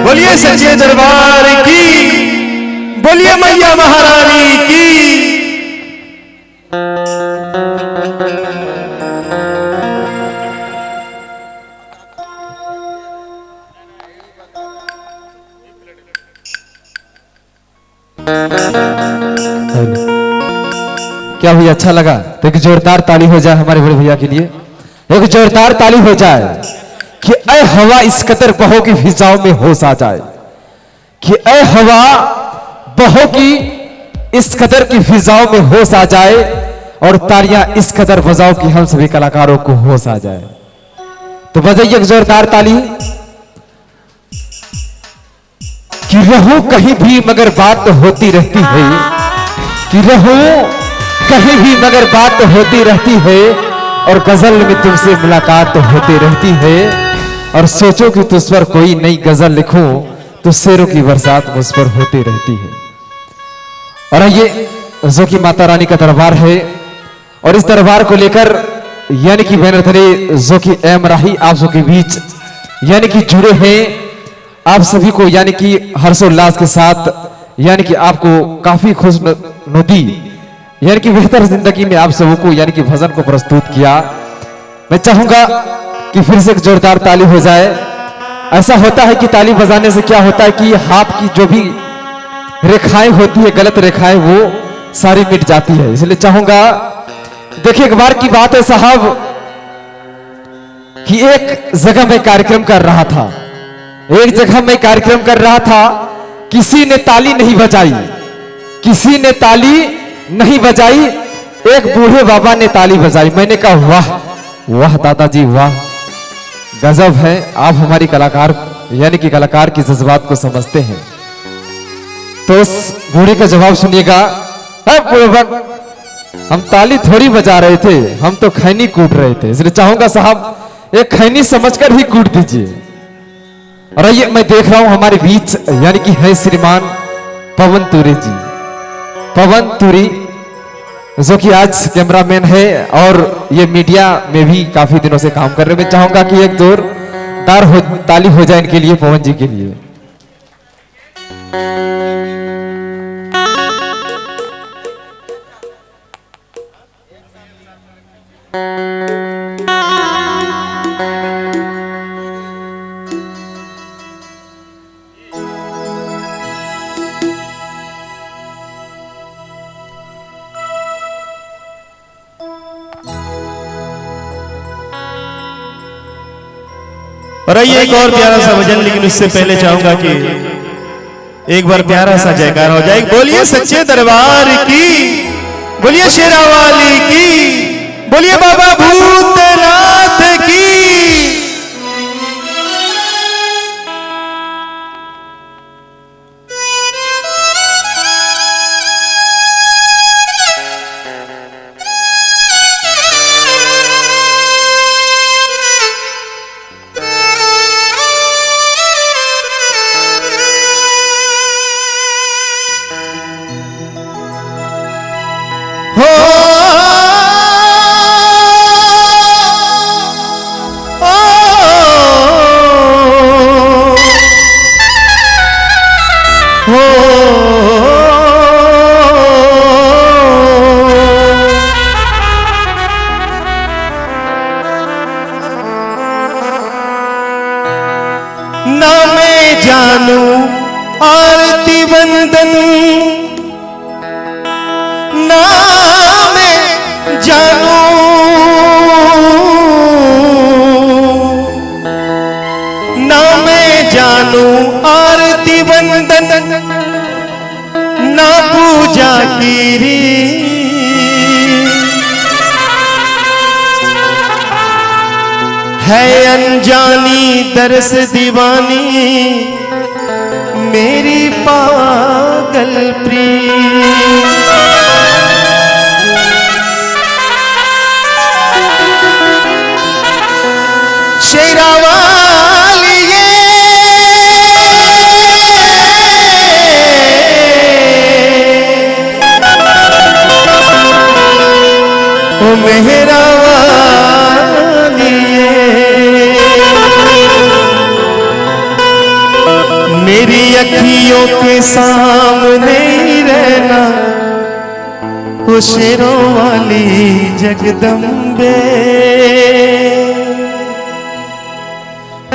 Speaker 7: बोलिए सच्चे दरबार की, बोलिए मैया महारानी की।
Speaker 1: क्या भैया अच्छा लगा? तो एक जोरदार ताली हो जाए हमारे बड़े भैया के लिए, एक जोरदार ताली हो जाए कि ऐ हवा इस कदर बहो की फिजाओं में होश आ जाए, कि ऐ हवा बहो की इस कदर की फिजाओं में होश आ जाए, और तालियां इस कदर बजाओ कि हम सभी कलाकारों को होश आ जाए। तो बजाइए एक जोरदार ताली कि रहूं कहीं भी मगर बात तो होती रहती है, कि रहूं कहीं भी मगर बात तो होती रहती है, और गजल में तुमसे मुलाकात तो होती रहती है, और सोचो कि तुझ पर कोई नई गजल लिखूं तो शेरों की बरसात मुझ पर होती रहती है। और ये जो कि माता रानी का दरबार है, और इस दरबार को लेकर यानी कि बैनर तले जो कि एम राही आप सबके बीच यानी कि जुड़े हैं, आप सभी को यानी कि हर्षोल्लास के साथ यानी कि आपको काफी खुशनुदी यानी कि बेहतर जिंदगी में आप सबों को यानी कि भजन को प्रस्तुत किया। मैं चाहूंगा कि फिर से एक जोरदार ताली हो जाए। ऐसा होता है कि ताली बजाने से क्या होता है कि हाथ की जो भी रेखाएं होती है, गलत रेखाएं, वो सारी मिट जाती है। इसलिए चाहूंगा, देखिए एक बार की बात है साहब कि एक जगह मैं कार्यक्रम कर रहा था, एक जगह मैं कार्यक्रम कर रहा था, किसी ने ताली नहीं बजाई, किसी ने ताली नहीं बजाई, एक बूढ़े बाबा ने ताली बजाई। मैंने कहा वाह वाह दादाजी वाह, गजब है, आप हमारी कलाकार यानी कि कलाकार की जज्बात को समझते हैं। तो उस बूढ़े का जवाब सुनिएगा, हम ताली थोड़ी बजा रहे थे, हम तो खैनी कूट रहे थे, इसलिए चाहूंगा साहब एक खैनी समझकर ही कूट दीजिए। और आइए मैं देख रहा हूं हमारे बीच यानी कि है श्रीमान पवन तुरी जी, पवन तुरी जो कि आज कैमरामैन है और ये मीडिया में भी काफी दिनों से काम कर रहे हैं। मैं चाहूंगा कि एक जोरदार ताली हो जाए इनके लिए, पवन जी के लिए।
Speaker 7: और आइए एक और प्यारा सा भजन, लेकिन उससे पहले चाहूंगा कि एक बार प्यारा सा जयकार हो जाए। बोलिए सच्चे दरबार की, बोलिए शेरा वाली की, बोलिए बाबा भूतनाथ की। ना मैं जानू आरती वंदन, ना मैं जानू ना मैं जानू आरती वंदन, ना पूजा की है अनजानी दरस दीवानी मेरी पागल प्रीत। शेरा वाली ये ओ मेहरा मेरी अखियों के सामने ही रहना, ओ शेरों वाली जगदम्बे।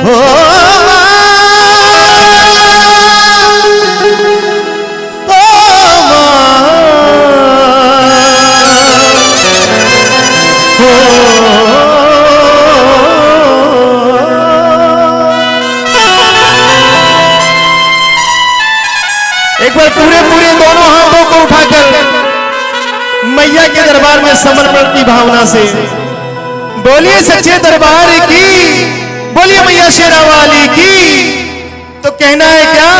Speaker 7: ओ एक बार पूरे पूरे दोनों हाथों को उठाकर मैया के दरबार में समर्पण की भावना से बोलिए सच्चे दरबार की, बोलिए मैया शेरा वाली की। तो कहना है क्या,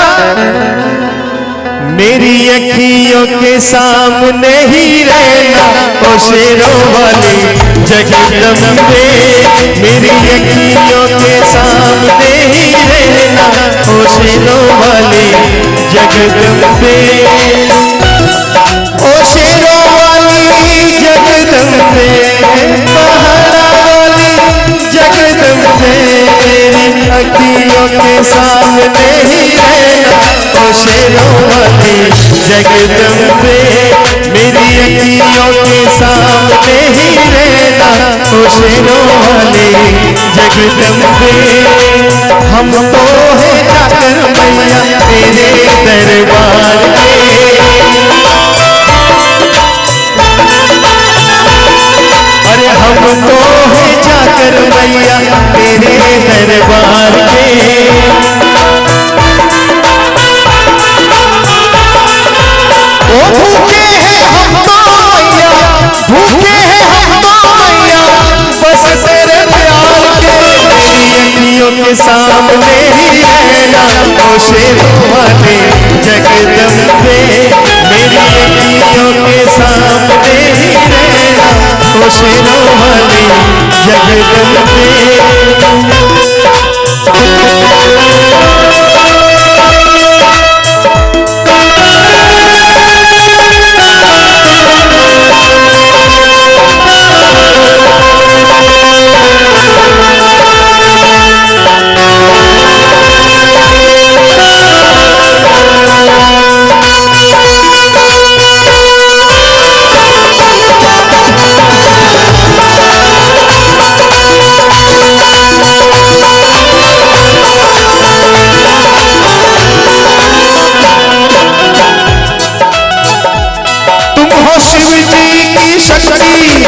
Speaker 7: मेरी अखियों के सामने ही रहना, ओ शेरों वाली जगदम्बे। मेरी अखियों के सामने ही रहना, ओ शेरों वाली जगदम्बे। ओ शेरों वाली जगदम्बे, पहाड़ा वाली जगदम्बे। मेरी अखियों के सामने ही रहना, ओ शेरों वाली जगदम्बे। मेरी अखियों के सामने ही रहना, ओ शेरों वाली जगदम्बे। हम तो है जाकर मैया तेरे दरबार में, अरे हम तो है जाकर मैया तेरे दरबार में। रहना ओ शेरों वाले जगदम्बे, मेरी अखियों के सामने ही रहना ओ शेरों वाले जगदम्बे।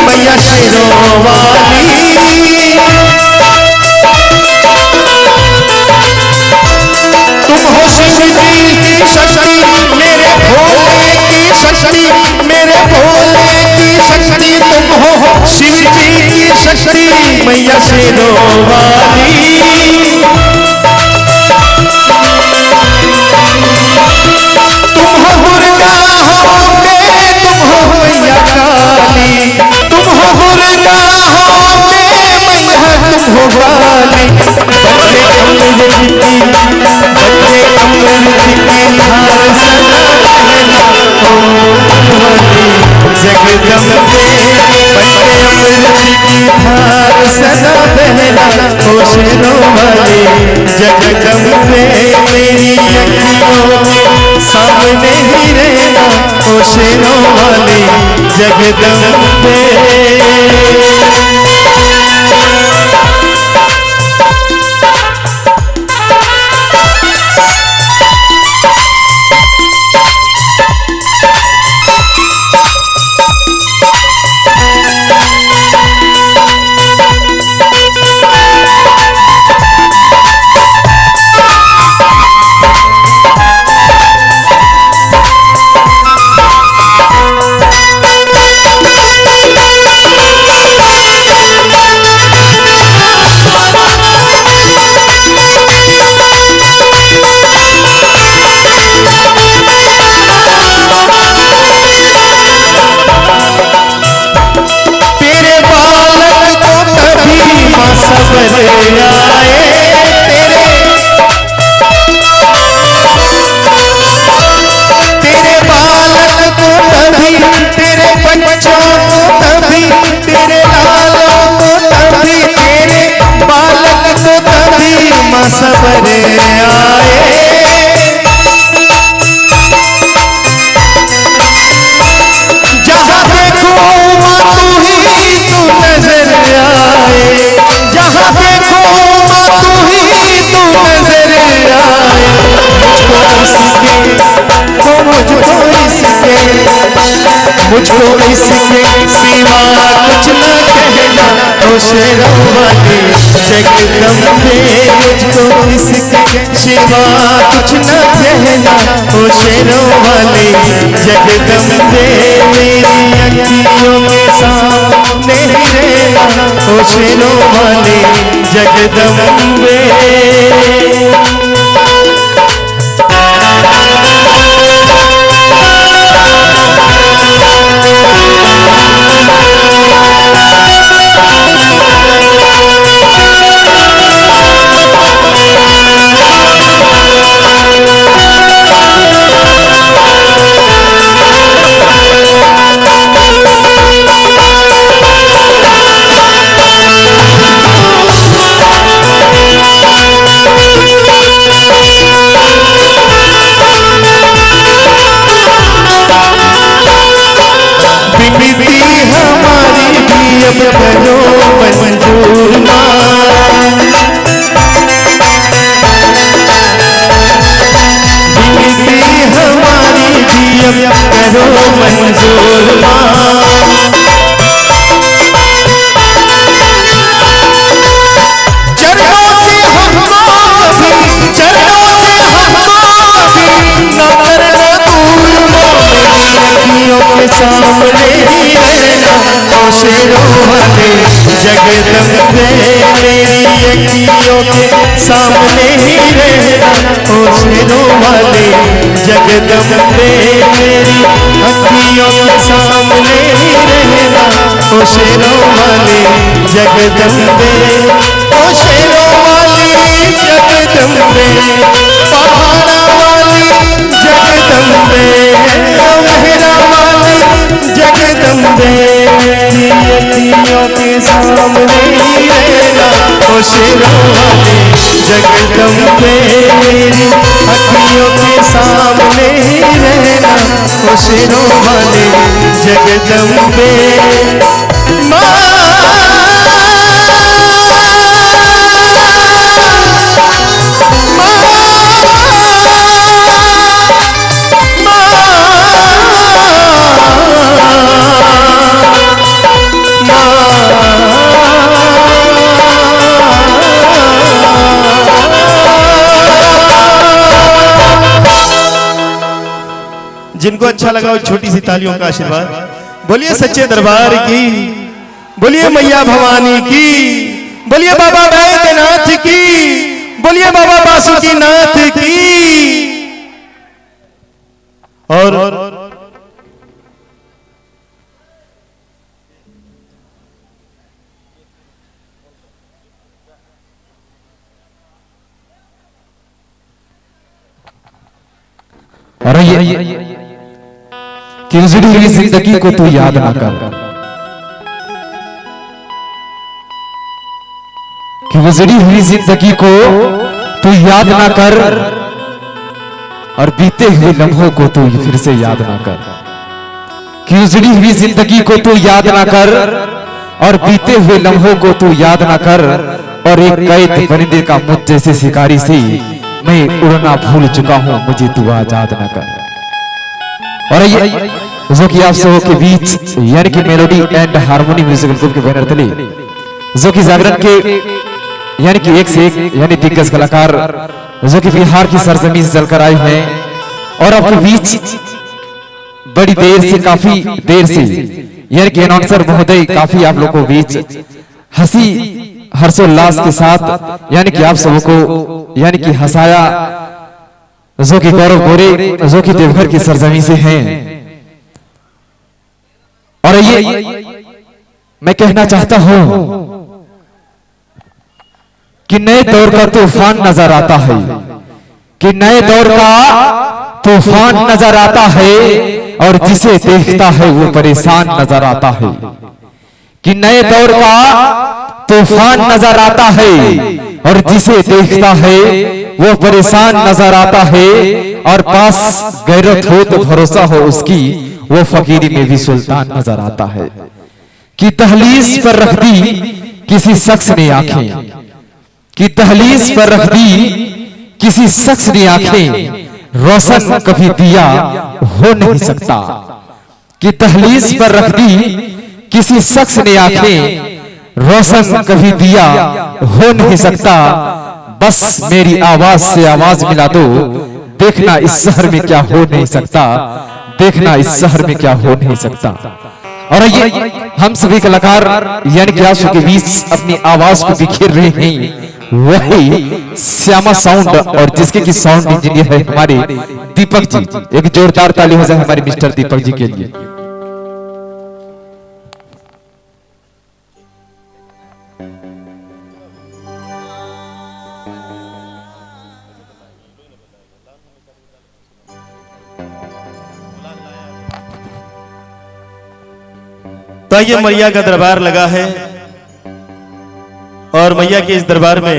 Speaker 7: मैया शेरों वाली, तुम हो शिव जी की शक्ति, मेरे भोले की शक्ति, मेरे भोले की शक्ति, तुम हो शिव जी की शक्ति मैया शेरों वाली। तुम हो दुर्गा हो के, तुम हो मैया काली, तुम हो दुर्गा हो के मैया, तुम हो काली। बच्चे अमृत की, बच्चे अमृत की धार सदा बहना ओ जगदम्बे, बच्चे अमृत की धार सदा बहना ओ शेरों वाले जगदम्बे, मेरी अखियों के सामने ही रहना ओ शेरों वाले जगदम्बे। सबरे आए, जहाँ देखो माँ तू ही तू नजर आए, जहाँ देखो माँ तू ही तू नजर आए। मुझको इसके सिवा कुछ न कहना ओ शेरों वाले जगदम्बे, मुझको इसके सिवा कुछ न कहना ओ शेरों वाले जगदम्बे, मेरी अखियों के सामने ही रहना ओ शेरों वाले जगदम्बे। अब करो मंजूर बीवी हमारी भी अब करो मंजूर चरणों से हमको कभी, चरणों से हमको कभी न करना दूर, अखियों के सामने ही रहना ओ शेरों वाले जगदम्बे, मेरी अखियों के सामने ही रहना शेरों वाले जगदम्बे मेरी अखियों के सामने ही रहना ओ शेरों वाले जगदम्बे ओ शेरों वाली जगदम्बे पहाड़ा वाली जगदम्बे ओ मेहरा वाली जगदम्बे मेरी अखियों के सामने ही रहना ओ शेरों वाले जगदम्बे मेरी अखियों के सामने ही रहना ओ शेरों वाले जगदम्बे जिनको अच्छा लगा वो छोटी सी तालियों का आशीर्वाद। बोलिए सच्चे दरबार की, बोलिए मैया भवानी की, बोलिए बाबा बैद्यनाथ की, बोलिए बाबा बासुकीनाथ की। और
Speaker 1: ये कि उजड़ी हुई जिंदगी को तू याद ना कर, कि उजड़ी हुई जिंदगी को तू याद ना कर और बीते हुए लम्हों को तू फिर से याद ना कर, कि उजड़ी हुई जिंदगी को तू याद ना कर और बीते हुए लम्हों को तू याद ना कर, और एक कैद परिंदे का मुझ जैसे शिकारी से मैं उड़ना भूल चुका हूं, मुझे तू आजाद ना कर। और ये जो कि आप सबों के बीच यानी कि melody and harmony musical group के बैनर तले जो कि जागरण के यानी कि एक से एक यानी दिग्गज कलाकार जो कि बिहार की सरजमीन से चलकर आए हैं और आपके बीच बड़ी देर से काफी देर से यानी कि अनाउंसर महोदय काफी आप लोगों को बीच हंसी हर्षोल्लास के साथ यानी कि आप सबों को यानी कि हंसाया, जो कि गौरव गोरे जो कि देवघर की सरजमी से हैं। और ये मैं कहना चाहता हूं कि नए दौर का तूफान नजर आता है, कि नए दौर का तूफान नजर आता है और जिसे देखता है वो परेशान नजर आता है, कि नए दौर का तूफान नजर आता है और जिसे देखता है वो परेशान नजर आता है, और पास गैरत हो तो भरोसा हो उसकी वो फकीरी में भी सुल्तान नजर आता है, कि दहलीज पर रख दी किसी शख्स ने आंखें, कि दहलीज पर रख दी किसी शख्स ने आंखें, रोशन कभी दिया हो नहीं सकता, कि दहलीज पर रख दी किसी शख्स ने आंखें, रोशन कभी दिया हो नहीं सकता, बस मेरी आवाज से आवाज मिला दो, देखना इस शहर में क्या हो नहीं सकता, देखना इस शहर में क्या हो नहीं सकता। और ये हम सभी कलाकार यानी कि आप सबके बीच अपनी आवाज को बिखेर रहे हैं वही श्यामा साउंड, और जिसके की साउंड इंजीनियर है हमारे दीपक जी। एक जोरदार ताली हो जाए हमारे मिस्टर दीपक जी के लिए।
Speaker 7: तो ये मैया का दरबार लगा है और मैया के इस दरबार में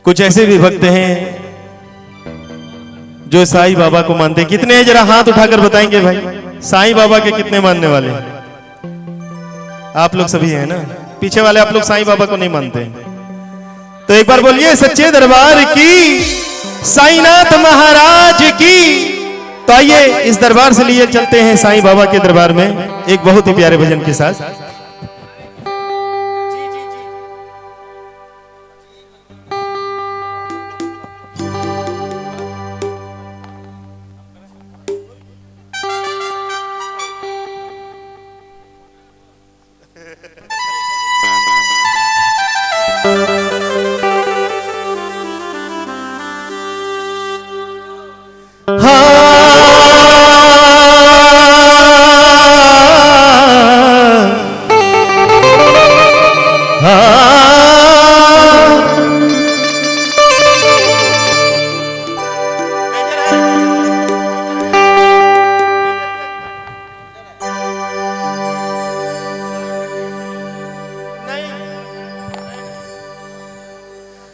Speaker 7: कुछ ऐसे भी भक्त हैं जो साईं बाबा को मानते हैं। कितने हैं जरा हाथ उठाकर बताएंगे भाई, साईं बाबा के कितने मानने वाले हैं? आप लोग सभी हैं ना, पीछे वाले आप लोग साईं बाबा को नहीं मानते। तो एक बार बोलिए सच्चे दरबार की, साईनाथ महाराज की। तो आइए इस दरबार से लिए चलते हैं साईं बाबा के दरबार में एक बहुत ही प्यारे भजन के साथ।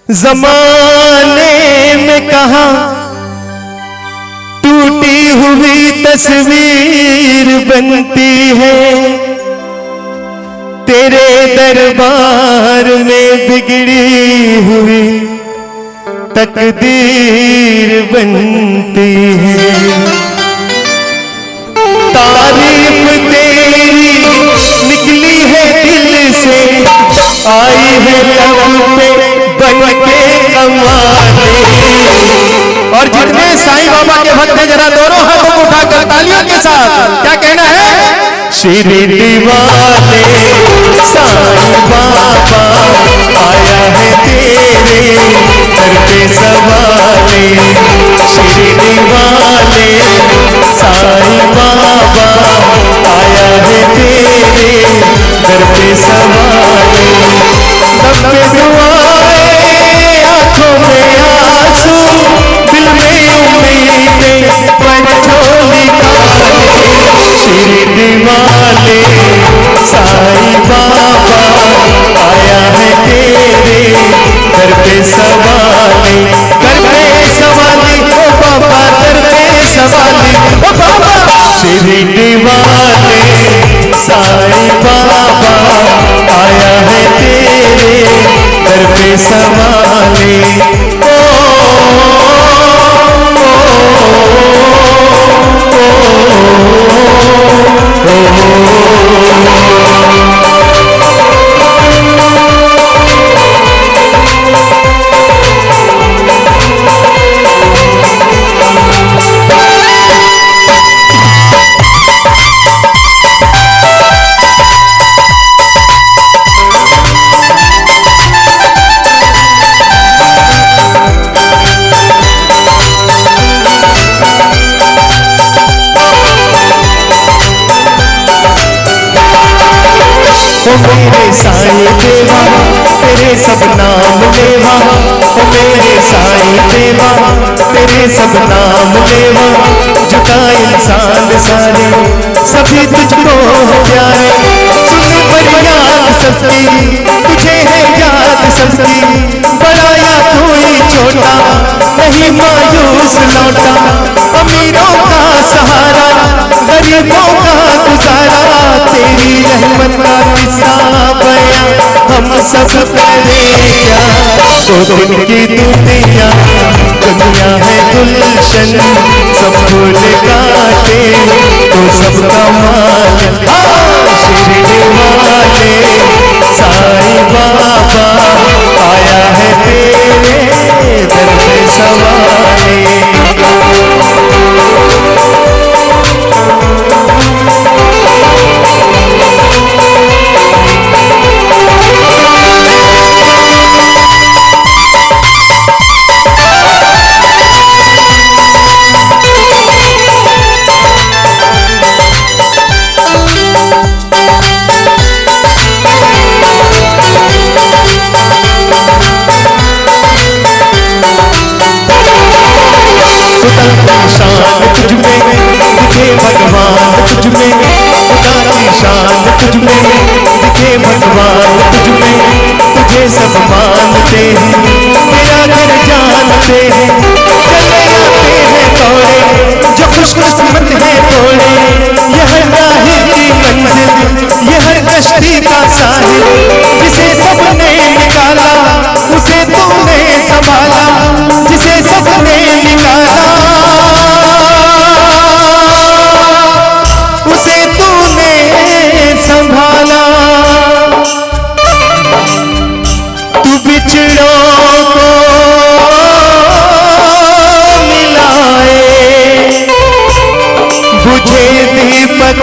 Speaker 7: जमाने में कहा टूटी हुई तस्वीर बनती है, तेरे दरबार में बिगड़ी हुई तकदीर बनती है। तारीफ तेरी निकली है दिल से, आई है लब पे बन के कमाने। और जितने साईं बाबा के भक्त हैं जरा दोनों हाथों को उठाकर तालियों के साथ क्या कहना है? शिरडी वाले साईं बाबा आया है तेरे दर पे सवाले। शिरडी वाले साईं बाबा आया है तेरे दर पे सवाले। दब पे दुआएं आंखों में आंसू, दिल में उम्मीदें पर झोली काले। शिरडी वाले साईं बाबा आया है तेरे दर पे सवाले। दर पे सवाले ओ बाबा, दर पे सवाले ओ बाबा। शिरडी वाले साईं बाबा आया है तेरे दर पे सवाले। मेरे साईं देवा तेरे सब नाम लेवा, ओ मेरे साईं देवा तेरे सब नाम लेवा। जुटा इंसान सारे सभी तुझको हो प्यारे। सुन फरियाद सबकी तुझे है याद सबकी, बड़ा या कोई छोटा नहीं मायूस लौटा। अमीरों का सहारा गरीबों का गुजारा, तेरी रहमत का किस्सा बयां हम सब करें क्या। तो दिन की दुनिया दुनिया है गुलशन, सब फूल काटे तो सबका माल। शिरडी वाले साईं बाबा आया है तेरे दर पे सवाले। शान तुझ में दिखे भगवान तुझ में, उतारी शान तुझ में दिखे भगवान तुझ में। तुझे सब मानते हैं तेरा घर जानते हैं, चले आते हैं तोड़े जो खुशकिस्मत है तोड़े। यह राही की मंजिल यह कश्ती का साहिल, जिसे सबने निकाला उसे तूने संभाला। जिसे सबने निकाला उसे तूने संभाला। तू बिछड़ों को मिलाए, बुझे दीपक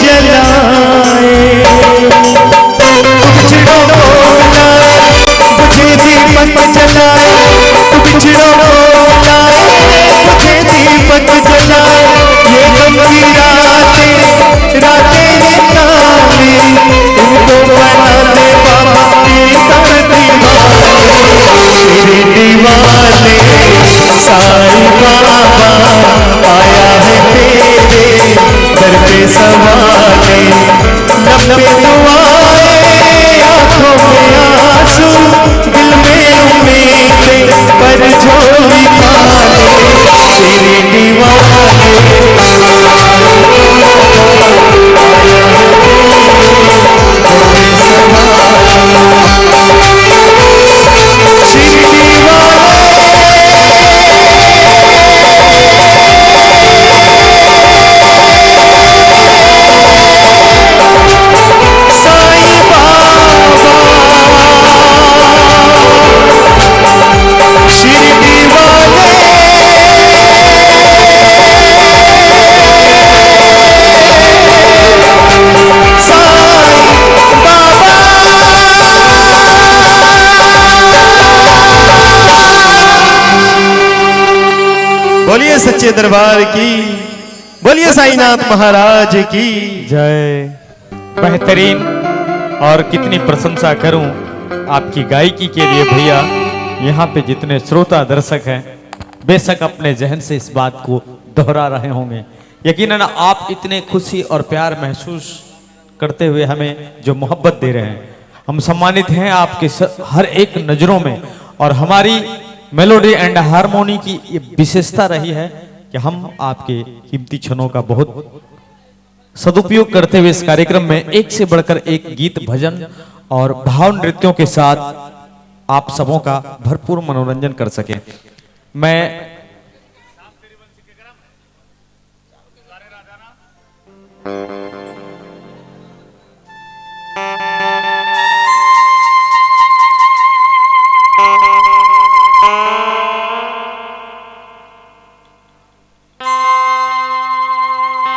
Speaker 7: जलाए। बिछड़ों को मिलाए, बुझे दीपक जलाए। बिछड़ों को मिलाए, रातें ये काली, इनको बनाने बाबा पीतर दीवाने, दीवाने साईं बाबा आया है तेरे दर पे सवाले, लब पे दुआएं आंखों में आंसू, दिल में उम्मीदें पर झोली पाले, तेरे दीवाने बोलिए सच्चे दरबार की, बोलिए साईनाथ महाराज की
Speaker 3: जय। बेहतरीन और कितनी प्रशंसा करूं आपकी गायकी के लिए भैया। यहाँ पे जितने श्रोता दर्शक हैं बेशक अपने जहन से इस बात को दोहरा रहे होंगे। यकीनन आप इतने खुशी और प्यार महसूस करते हुए हमें जो मोहब्बत दे रहे हैं, हम सम्मानित हैं आपके हर एक नज़रों में। और हमारी मेलोडी एंड हारमोनी की ये विशेषता रही है कि हम आपके कीमती क्षणों का बहुत सदुपयोग करते हुए इस कार्यक्रम में एक से बढ़कर एक गीत, भजन और भाव नृत्यों के साथ आप सबों का भरपूर मनोरंजन कर सकें। मैं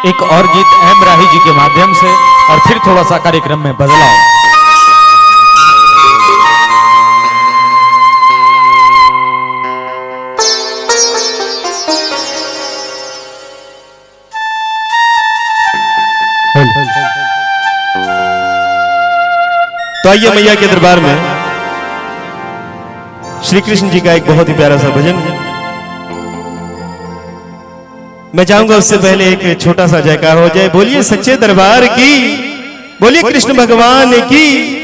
Speaker 3: एक और गीत एम राही जी के माध्यम से और फिर थोड़ा सा कार्यक्रम में बदलाव।
Speaker 7: तो आइए मैया के दरबार में श्री कृष्ण जी का एक बहुत ही प्यारा सा भजन। मैं चाहूंगा उससे पहले एक छोटा सा जयकार हो जाए। बोलिए सच्चे दरबार की, बोलिए कृष्ण भगवान की।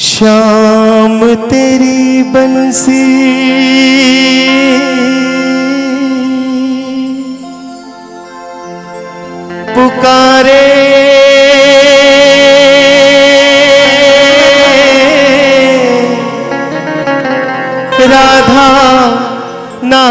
Speaker 7: शाम तेरी बंसी पुकारे, राधा ना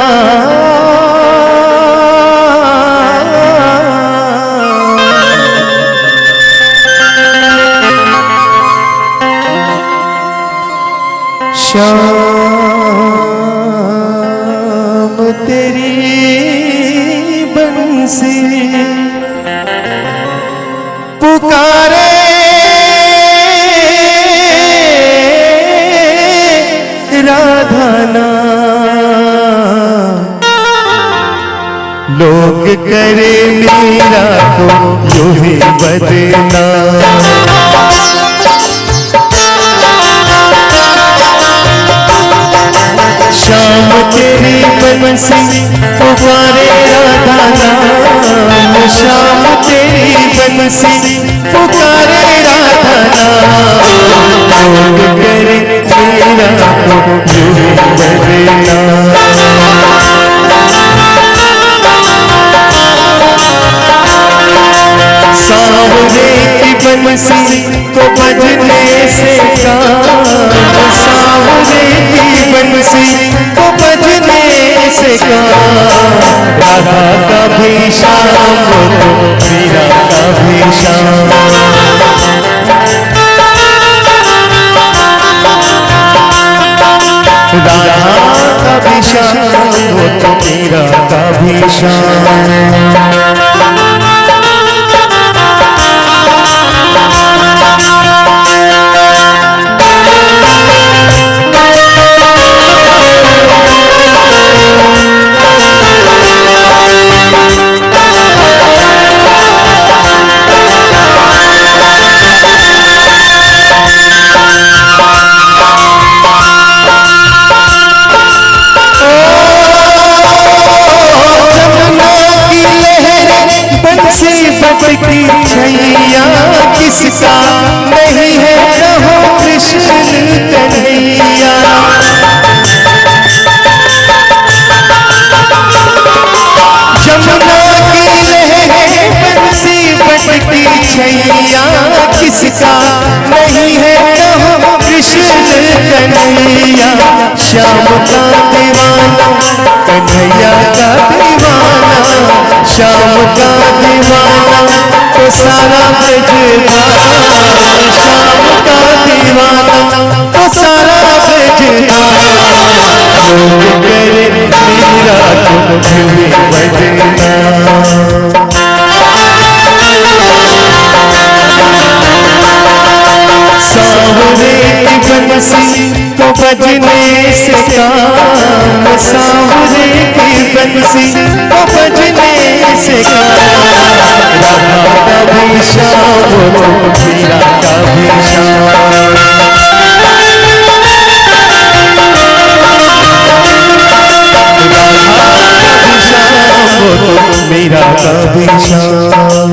Speaker 7: शाम तेरी बंसी पुकारे, राधा ना लोग करे मेरा तो यूं ही बदनाम। शाम तेरी बंसी पुकारे राधा नाम, शाम तेरी बंसी पुकारे राधा नाम, लोग करे मेरा तो यूं ही बदनाम। सांवरे की बंसी को बजने से काम, सांवरे की बंसी को बजने से काम, राधा का भी शाम तो मीरा का भी शाम। राधा का भी शाम तो मीरा का भी शाम। किसका नहीं है कहो कृष्ण कन्हैया। जमुना की लहरें बंसी बटती छैया, किसका नहीं है कहो कृष्ण कन्हैया। श्याम का दीवाना कन्हैया का दीवाना, श्याम का दीवाना तो सारा ब्रजदार, श्याम का दीवाना तो सारा ब्रजदार। लोग करे मेरा तुम भी बजना, सांवरे की बंसी को बजने से काम, सांवरे की बंसी को बजने से काम। राधा का भी श्याम मीरा का भी श्याम, मेरा कभी श्याम।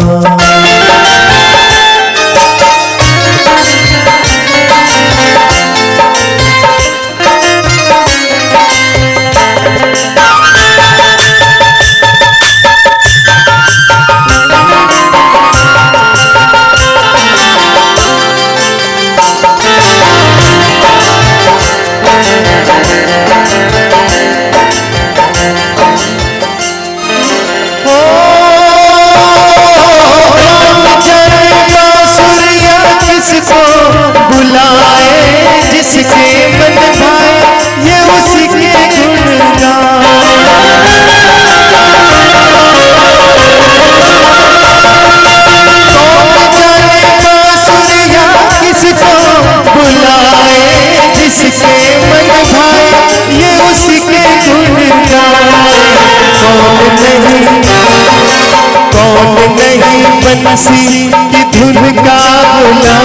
Speaker 7: बंसी की धुन का बुला,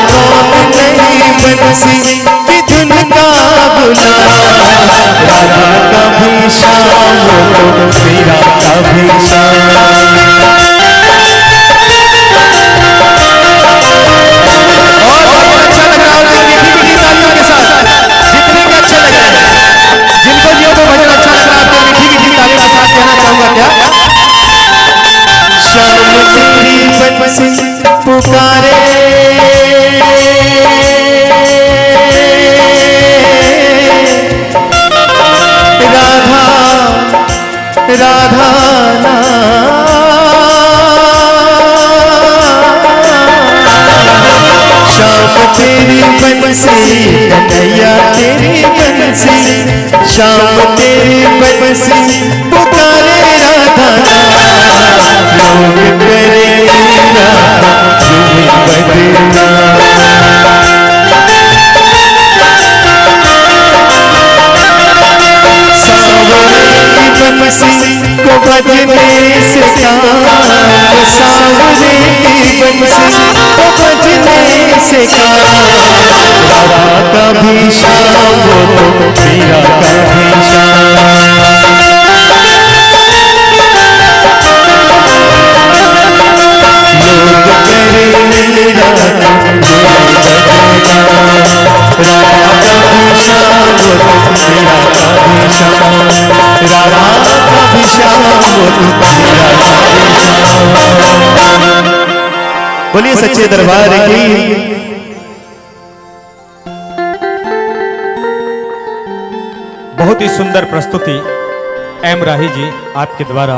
Speaker 7: कौन नहीं बंसी की धुन का बुला। राधा का भी श्याम मीरा का भी श्याम, और अच्छा लग रहा है के साथ जितने भी अच्छा लग रहा है, जिनको जियो को भजन अच्छा लग रहा है मीठी मीठी तालियों के साथ कहना चाहूंगा क्या। श्याम तेरी बंसी पुकारे, राधा राधा श्याम तेरी बंसी कन्हैया तेरी बंसी, श्याम तेरी बंसी पुकारे राधा। लोग करे मेरा तुम्हें बदना, सांवरे की बंसी को बजने से काम, सांवरे की बंसी को बजने से काम। राधा का भी श्याम मीरा का भी श्याम, लोग करे मेरा राधा का भी श्याम मेरा का भी श्याम, राधा का भी श्याम मेरा का भी श्याम। बोलिए सच्चे दरबार की।
Speaker 3: बहुत ही सुंदर प्रस्तुति एम राही जी आपके द्वारा,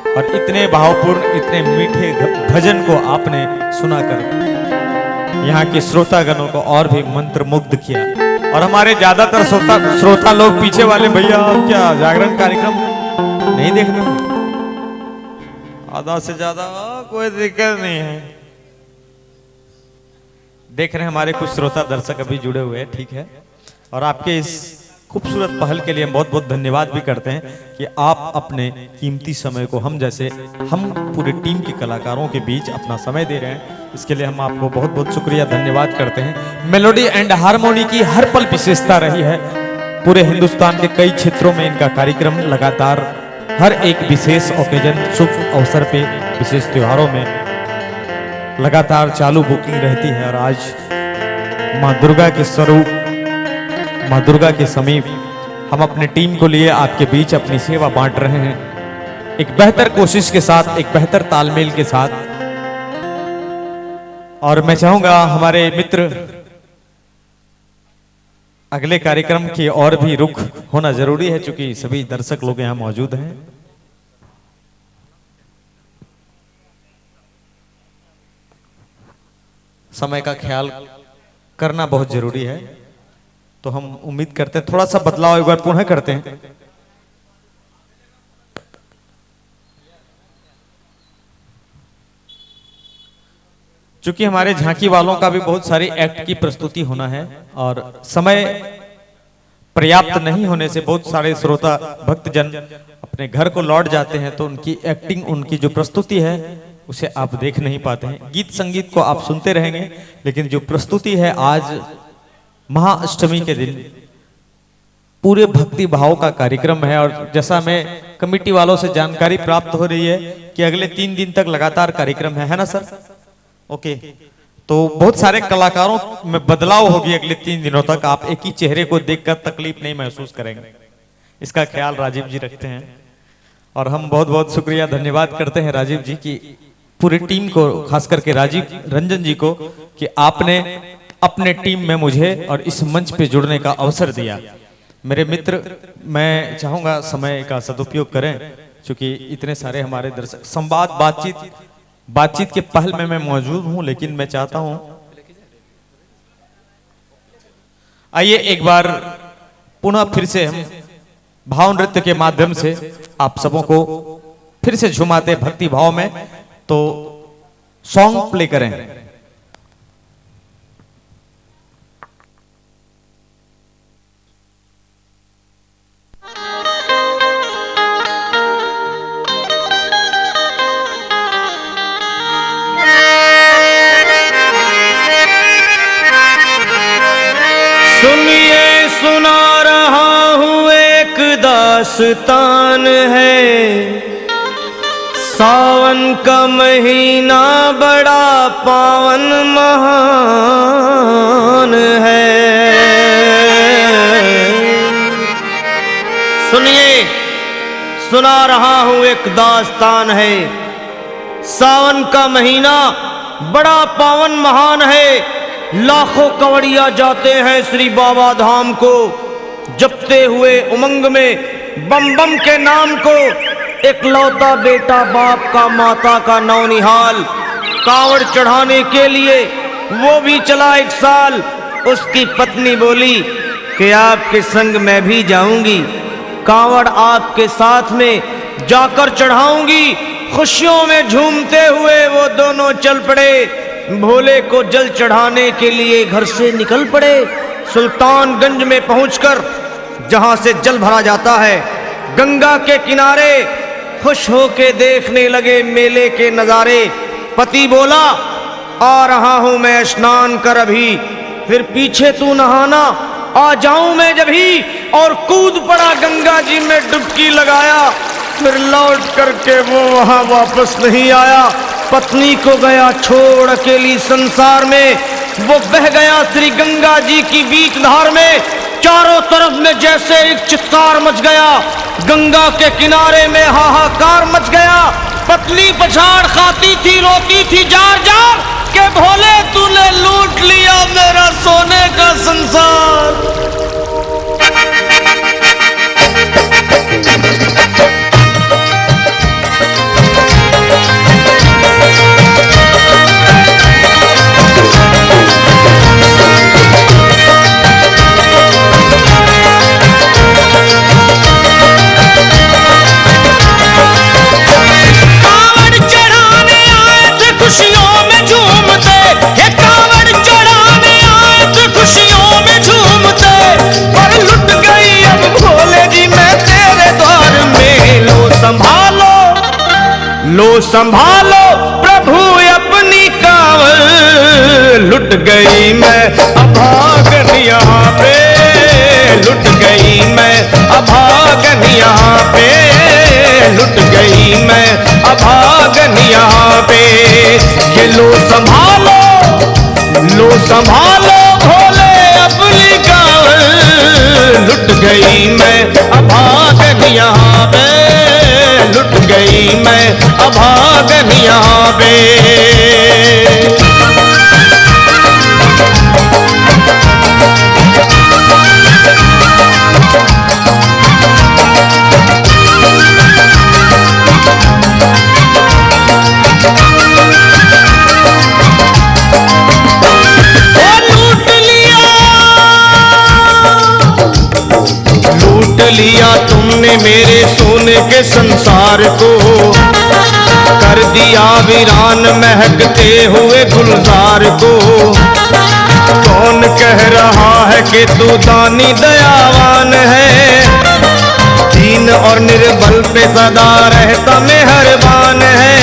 Speaker 3: और इतने भावपूर्ण इतने मीठे भजन को आपने सुनाकर यहाँ के श्रोतागणों को और भी मंत्रमुग्ध किया। और हमारे ज्यादातर श्रोता लोग पीछे वाले भैया आप क्या जागरण कार्यक्रम नहीं देख रहे हो? आधा से ज्यादा कोई दिक्कत नहीं है, देख रहे हैं। हमारे कुछ श्रोता दर्शक अभी जुड़े हुए हैं, ठीक है। और आपके इस खूबसूरत पहल के लिए हम बहुत बहुत धन्यवाद भी करते हैं कि आप अपने कीमती समय को हम पूरे टीम के कलाकारों के बीच अपना समय दे रहे हैं। इसके लिए हम आपको बहुत बहुत शुक्रिया धन्यवाद करते हैं। मेलोडी एंड हारमोनी की हर पल विशेषता रही है। पूरे हिंदुस्तान के कई क्षेत्रों में इनका कार्यक्रम लगातार हर एक विशेष ओकेजन शुभ अवसर पे विशेष त्योहारों में लगातार चालू बुकिंग रहती है और आज माँ दुर्गा के स्वरूप, माँ दुर्गा के समीप हम अपने टीम को लिए आपके बीच अपनी सेवा बांट रहे हैं, एक बेहतर कोशिश के साथ, एक बेहतर तालमेल के साथ। और मैं चाहूंगा हमारे मित्र अगले कार्यक्रम की और भी रुख होना जरूरी है, क्योंकि सभी दर्शक लोग यहां मौजूद हैं। समय का ख्याल करना बहुत जरूरी है, तो हम उम्मीद करते हैं थोड़ा सा बदलाव एक बार पुनः करते हैं। क्योंकि हमारे झांकी वालों का भी बहुत सारी एक्ट की प्रस्तुति होना है और समय पर्याप्त नहीं होने से बहुत सारे श्रोता भक्तजन अपने घर को लौट जाते हैं, तो उनकी एक्टिंग, उनकी जो प्रस्तुति है उसे आप देख नहीं पाते हैं। गीत संगीत को आप सुनते रहेंगे, लेकिन जो प्रस्तुति है आज महाअष्टमी के दिन पूरे भक्ति भाव का कार्यक्रम है। और जैसा मैं कमेटी वालों से जानकारी प्राप्त हो रही है कि अगले 3 दिन तक लगातार कार्यक्रम है ना सर? ओके, तो बहुत सारे कलाकारों में बदलाव होगी अगले 3 दिनों तक। आप एक ही चेहरे को देखकर तकलीफ नहीं महसूस करेंगे, इसका ख्याल राजीव जी रखते हैं। और हम बहुत बहुत शुक्रिया, धन्यवाद करते हैं राजीव जी की, पूरी टीम को, खास करके राजीव रंजन जी को, कि आपने अपने टीम में मुझे और इस मंच पे जुड़ने का अवसर दिया। मेरे मित्र, मैं चाहूंगा समय का सदुपयोग करें, क्योंकि इतने सारे हमारे दर्शक, संवाद बातचीत के पहल में मैं मौजूद हूं, लेकिन मैं चाहता हूं आइए एक बार पुनः फिर से हम भाव नृत्य के माध्यम से आप सबों को फिर से झुमाते भक्ति भाव में, तो सॉन्ग प्ले करें।
Speaker 5: सुनिए सुना रहा हूँ एक दास्तान है, सावन का महीना बड़ा पावन महान है। सुनिए सुना रहा हूँ एक दास्तान है, सावन का महीना बड़ा पावन महान है। लाखों कवड़िया जाते हैं श्री बाबा धाम को, जपते हुए उमंग में बम बम के नाम को। एक लौता बेटा बाप का माता का नौनिहाल, कांवड़ चढ़ाने के लिए वो भी चला 1 साल। उसकी पत्नी बोली कि आपके संग मैं भी जाऊंगी, कांवड़ आपके साथ में जाकर चढ़ाऊंगी। खुशियों में झूमते हुए वो दोनों चल पड़े, भोले को जल चढ़ाने के लिए घर से निकल पड़े। सुल्तानगंज में पहुंचकर, जहां से जल भरा जाता है, गंगा के किनारे खुश होके देखने लगे मेले के नजारे। पति बोला आ रहा हूं मैं स्नान कर अभी, फिर पीछे तू नहाना, आ जाऊं मैं जब ही। और कूद पड़ा गंगा जी में डुबकी लगाया, फिर लौट करके वो वहां वापस नहीं आया। पत्नी को गया छोड़ अकेली संसार में, वो बह गया श्री गंगा जी की बीच धार में। चारों तरफ में जैसे एक चित्कार मच गया, गंगा के किनारे में हाहाकार मच गया। पत्नी पछाड़ खाती थी, रोती थी जार जार के भोले तूने लूट लिया मेरा सोने का संसार। खुशियों में झूमते, ये कांवड़ चढ़ाने आए थे खुशियों में झूमते, पर लुट गई अब भोले जी मैं तेरे द्वार में। लो संभालो प्रभु अपनी कांवड़, लुट गई मैं अभागन यहाँ पे, लुट गई मैं अभागन यहाँ पे, लुट गई मैं अभागन यहाँ पे। ये लो संभालो, लो संभालो भोले अपनी कावल, लुट गई मैं अभागन यहाँ पे, लुट गई मैं अभागन यहाँ पे। लिया तुमने मेरे सोने के संसार को, कर दिया वीरान महकते हुए गुलजार को। कौन कह रहा है कि तू दानी दयावान है, दीन और निर्बल पे सदा रहता मेहरबान है।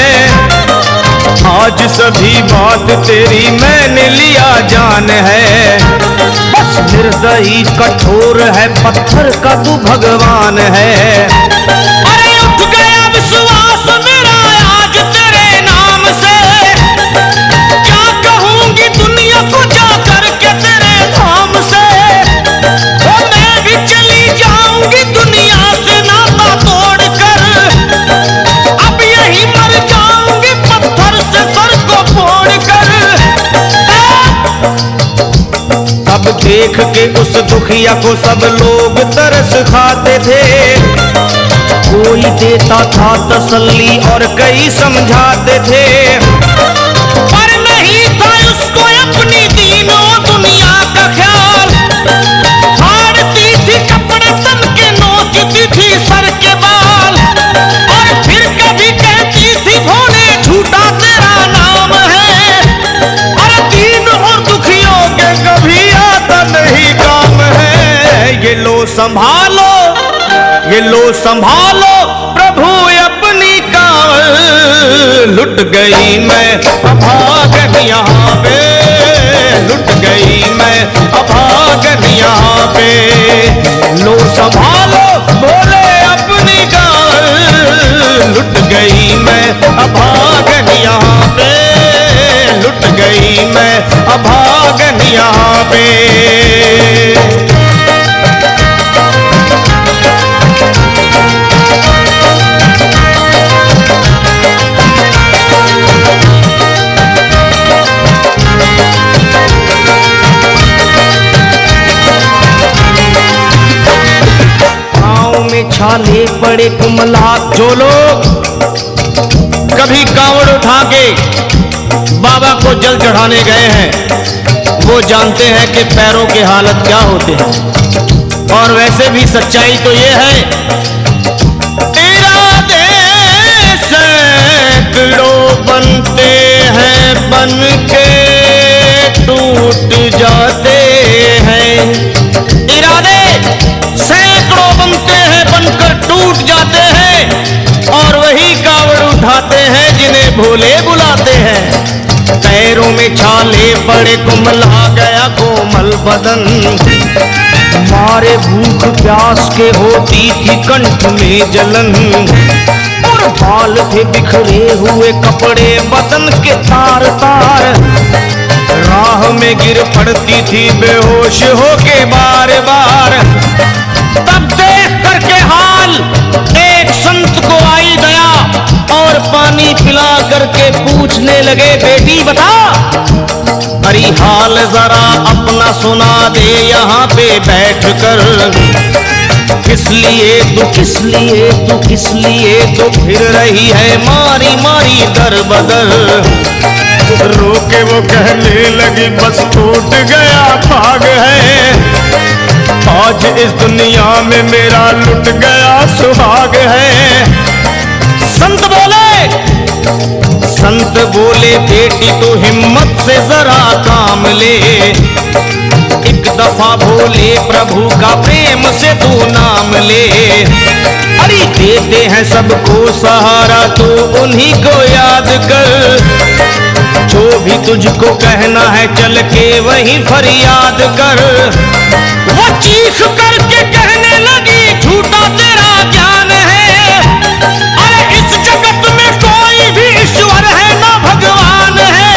Speaker 5: आज सभी बात तेरी मैंने लिया जान है, बस निर्दयी कठोर है पत्थर का तू भगवान है। अरे उठ गया विश्वास मेरा आज तेरे नाम से, क्या कहूंगी दुनिया को जा करके तेरे धाम से। ओ मैं भी चली जाऊंगी दुनिया से नाता तोड़ कर, अब यही मर जाऊंगी पत्थर से सर को फोड़ कर। तब देख के उस दुखिया को सब लोग तरस खाते थे, कोई देता था तसल्ली और कई समझाते थे, पर नहीं था उसको अपनी दीनों दुनिया का ख्याल। फाड़ती थी कपड़े तन के, नोचती थी सर के बाल, और फिर कभी कहती थी भोले झूठा तेरा नाम है। अरे दीन और दुखियों के कभी आता नहीं काम है। ये लो संभालो, ये लो संभालो प्रभु अपनी कावल, लुट गई मैं अभागन यहाँ पे, लुट गई मैं अभागन यहाँ पे। लो संभालो बोले अपनी कावल, लुट गई मैं अभागन यहाँ पे, लुट गई मैं अभागन यहाँ पे। छाले पड़े कुमलात, जो लोग कभी कांवड़ उठा के बाबा को जल चढ़ाने गए हैं वो जानते हैं कि पैरों के हालत क्या होते हैं। और वैसे भी सच्चाई तो ये है, इरादे सैकड़ों बनते हैं बन के टूट जाते हैं। इरादे सैकड़ों बनते हैं बनकर टूट जाते हैं, और वही कावड़ उठाते हैं जिन्हें भोले बुलाते हैं। पैरों में छाले पड़े कुमला गया कोमल बदन, मारे भूख प्यास के होती थी कंठ में जलन, और बाल थे बिखरे हुए कपड़े बदन के तार तार, राह में गिर पड़ती थी बेहोश होके बार बार। तब देख करके हाल एक संत को आई दया, और पानी पिला करके पूछने लगे बेटी बता, अरे हाल जरा अपना सुना दे यहाँ पे बैठ कर। किस लिए तू किस लिए तू किस लिए तू फिर रही है मारी मारी दर बदर। रोके वो कहने लगी बस टूट गया भाग है, आज इस दुनिया में मेरा लुट गया सुहाग है। संत बोले बेटी तो हिम्मत से जरा काम ले, एक दफा भोले प्रभु का प्रेम से तू नाम ले। अरे देते हैं सबको सहारा तो उन्हीं को याद कर, जो भी तुझको कहना है चल के वही फरियाद कर। वो चीख करके कहने लगी झूठा तेरा ज्ञान है, अरे इस जगत में कोई भी ईश्वर है ना भगवान है।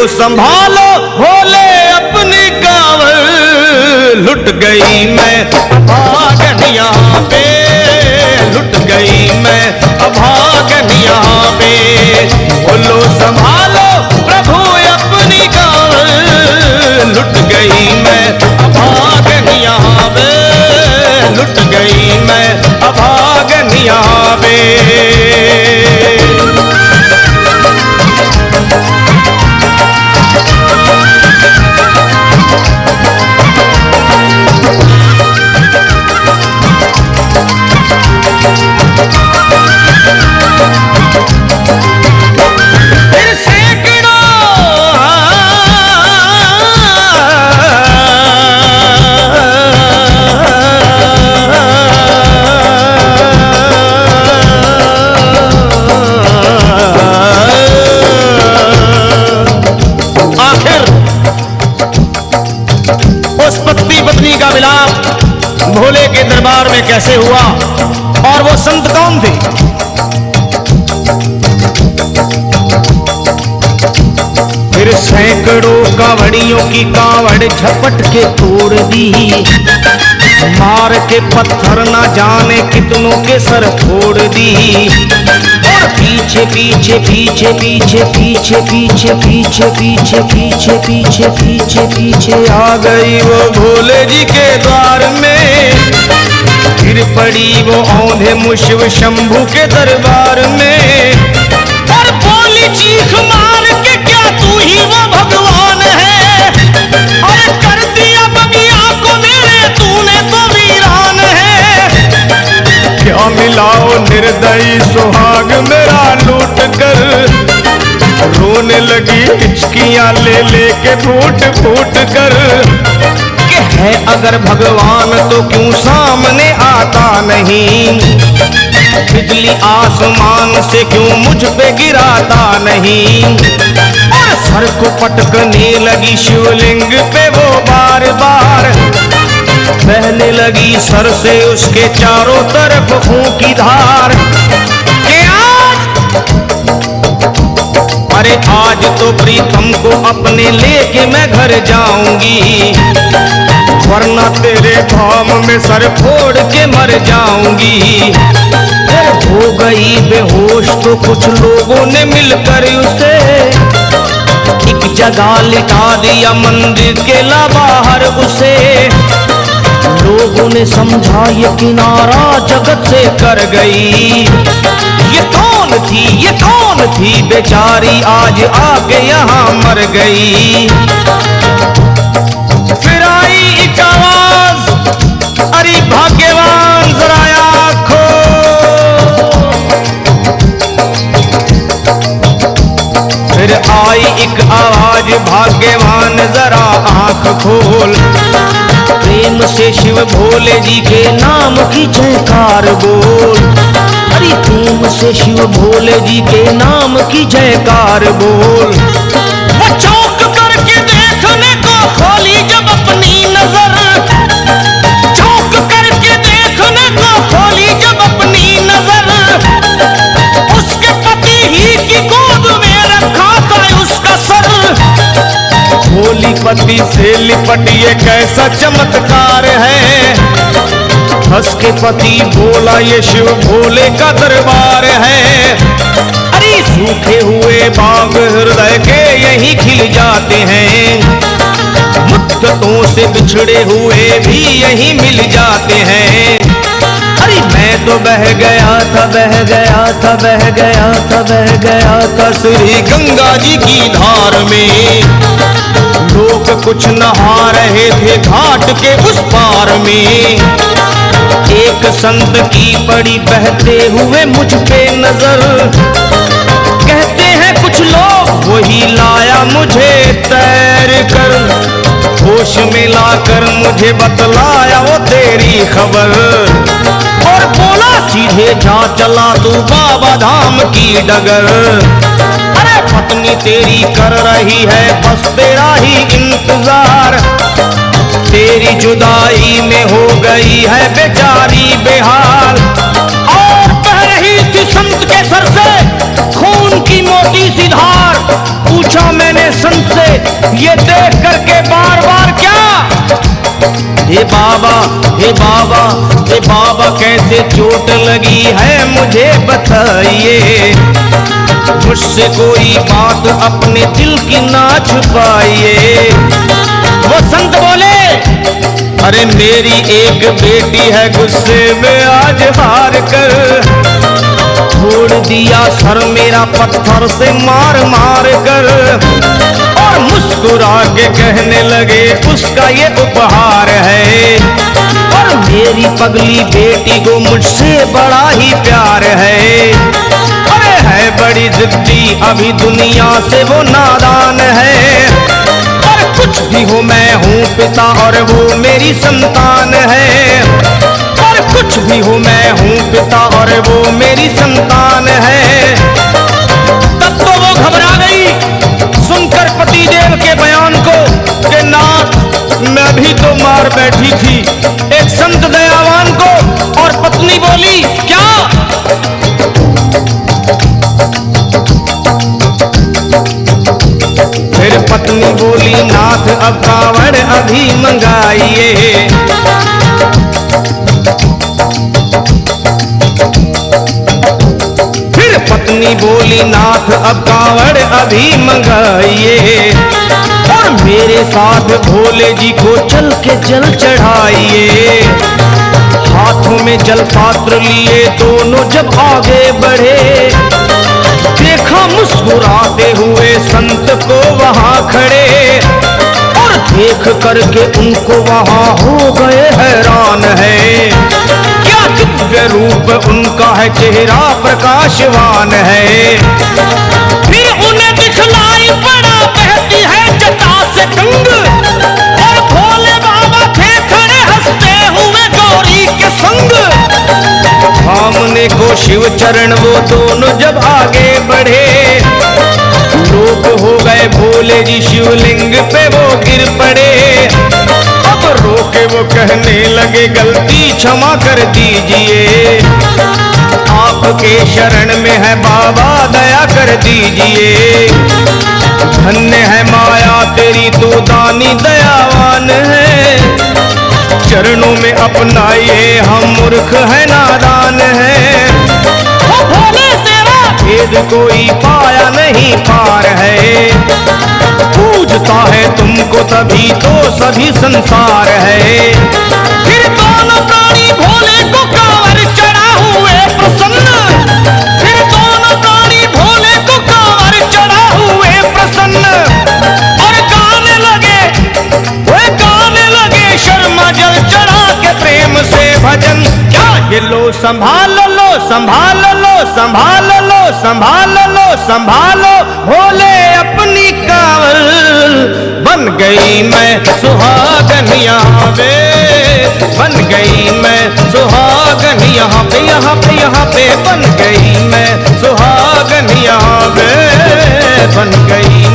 Speaker 5: संभालो भोले अपनी कांवर, लुट गई मैं अभागन यहाँ पे, लुट गई मैं अभागन यहाँ पे। बोलो संभालो प्रभु अपनी कांवर, लुट गई मैं अभागन यहाँ पे, लुट गई मैं अभागन यहाँ पे। भोले के दरबार में कैसे हुआ और वो संत कौन थे? फिर सैकड़ों कांवड़ियों की कांवड़ झपट के तोड़ दी, मार के पत्थर ना जाने कितनों के सर फोड़ दी। और पीछे पीछे पीछे पीछे पीछे पीछे पीछे पीछे पीछे पीछे पीछे पीछे आ गई वो भोले जी के द्वार में। फिर पड़ी वो औंधे मुशिव शंभू के दरबार में, और बोली चीख मार के क्या तू ही वो भगवान है? और कर दिया बगिया को मेरे तूने तो वीरान है। क्या मिलाओ निर्दयी सुहाग मेरा लूट कर, रोने लगी हिचकियां ले लेके फूट फूट कर। कि है अगर भगवान तो क्यों सामने आता नहीं, बिजली आसमान से क्यों मुझ पे गिराता नहीं। और सर को पटकने लगी शिवलिंग पे वो बार बार, बहने लगी सर से उसके चारों तरफ खून की धार। कि अरे आज तो प्रीतम को अपने लेके मैं घर जाऊंगी, वरना तेरे धाम में सर फोड़ के मर जाऊंगी। हो गई बेहोश तो कुछ लोगों ने मिलकर उसे एक जगह लिटा दिया मंदिर के ला बाहर उसे। लोगों ने समझा ये किनारा जगत से कर गई। ये कौन थी बेचारी आज आके यहाँ मर गई। फिर आई एक आवाज, अरे भाग्यवान जरा आँखो। फिर आई एक आवाज, भाग्यवान जरा आँख खोल। प्रेम से शिव भोले जी के नाम की जयकार बोल। अरे प्रेम से शिव भोले जी के नाम की जयकार बोल। वो चौंक करके देखने को खोली जब अपनी नजर, चौंक करके देखने को खोली जब अपनी नजर। उसके पति ही की गोद में रखा था उसका सर। भोली पति से लिपट ये कैसा चमत्कार है। हंस के पति बोला ये शिव भोले का दरबार है। अरे सूखे हुए बाग हृदय के यही खिल जाते हैं, मुद्दतों से बिछड़े हुए भी यही मिल जाते हैं। अरे मैं तो बह गया था बह गया था बह गया था बह गया था श्री गंगा जी की धार में। लोग कुछ नहा रहे थे घाट के उस पार में। एक संत की पड़ी बहते हुए मुझ पे नजर। कहते हैं कुछ लोग वही लाया मुझे तैर कर। होश में लाकर मुझे बतलाया वो तेरी खबर। और बोला सीधे जा चला तू बाबा धाम की डगर। अरे पत्नी तेरी कर रही है बस तेरा ही इंतजार। तेरी जुदाई में हो गई है बेचारी बेहाल। और बह रही थी संत के सर से खून की मोटी सी धार। पूछा मैंने संत से ये देख करके बार बार क्या, हे बाबा हे बाबा हे बाबा कैसे चोट लगी है मुझे बताइए, मुझसे कोई बात अपने दिल की ना छुपाइए। वो संत बोले, अरे मेरी एक बेटी है गुस्से में आज हार कर, छोड़ दिया सर मेरा पत्थर से मार मार कर, और मुस्कुरा के कहने लगे उसका ये उपहार है, और मेरी पगली बेटी को मुझसे बड़ा ही प्यार है। अरे है बड़ी जिद्दी अभी दुनिया से वो नादान है, और कुछ भी हो मैं हूँ पिता और वो मेरी संतान है, और कुछ भी हो मैं हूँ पिता और वो मेरी संतान है। तब तो वो घबरा गई सुनकर पतिदेव के बयान को कि नाथ मैं भी तो मार बैठी थी एक संत दयावान को। और पत्नी बोली क्या, फिर पत्नी बोली नाथ अब कावड़ अभी मंगाइए, फिर पत्नी बोली नाथ अब कावड़ अभी मंगाइए, और मेरे साथ भोले जी को चल के जल चढ़ाइए। हाथों में जल पात्र लिए दोनों जब आगे बढ़े, देखा मुस्कुराते हुए संत को वहां खड़े, और देख करके उनको वहां हो गए हैरान है। क्या दिव्य रूप उनका है, चेहरा प्रकाशवान है। फिर उन्हें दिखलाई पड़ा बहती है जटा से गंग, और भोले बाबा थे खड़े हंसते हुए गौरी के संग। सामने को शिव चरण वो दोनों जब आगे बढ़े, लोग हो गए भोले जी शिवलिंग पे वो गिर पड़े। अब रोके वो कहने लगे गलती क्षमा कर दीजिए, आपके शरण में है बाबा दया कर दीजिए। धन्य है माया तेरी तू दानी दयावान है, चरणों में अपनाइए हम मूर्ख है नादान है। ओ भोले तेरा भेद कोई पाया नहीं पार है, पूजता है तुमको तभी तो सभी संसार है। फिर दोनों प्राणी भोले को कांवर चढ़ा हुए प्रसन्न, फिर दोनों प्राणी भोले को कांवर चढ़ा हुए प्रसन्न, और गाने लगे शर्मा जल चढ़ा के प्रेम से भजन। क्या ये लो संभाल लो संभाल लो संभाल लो संभाल लो संभालो भोले अपनी कांवर, बन गई मैं सुहागन यहाँ पे, बन गई मैं सुहागन यहाँ पे यहाँ पे यहाँ पे, बन गई मैं सुहागन यहाँ पे, बन गई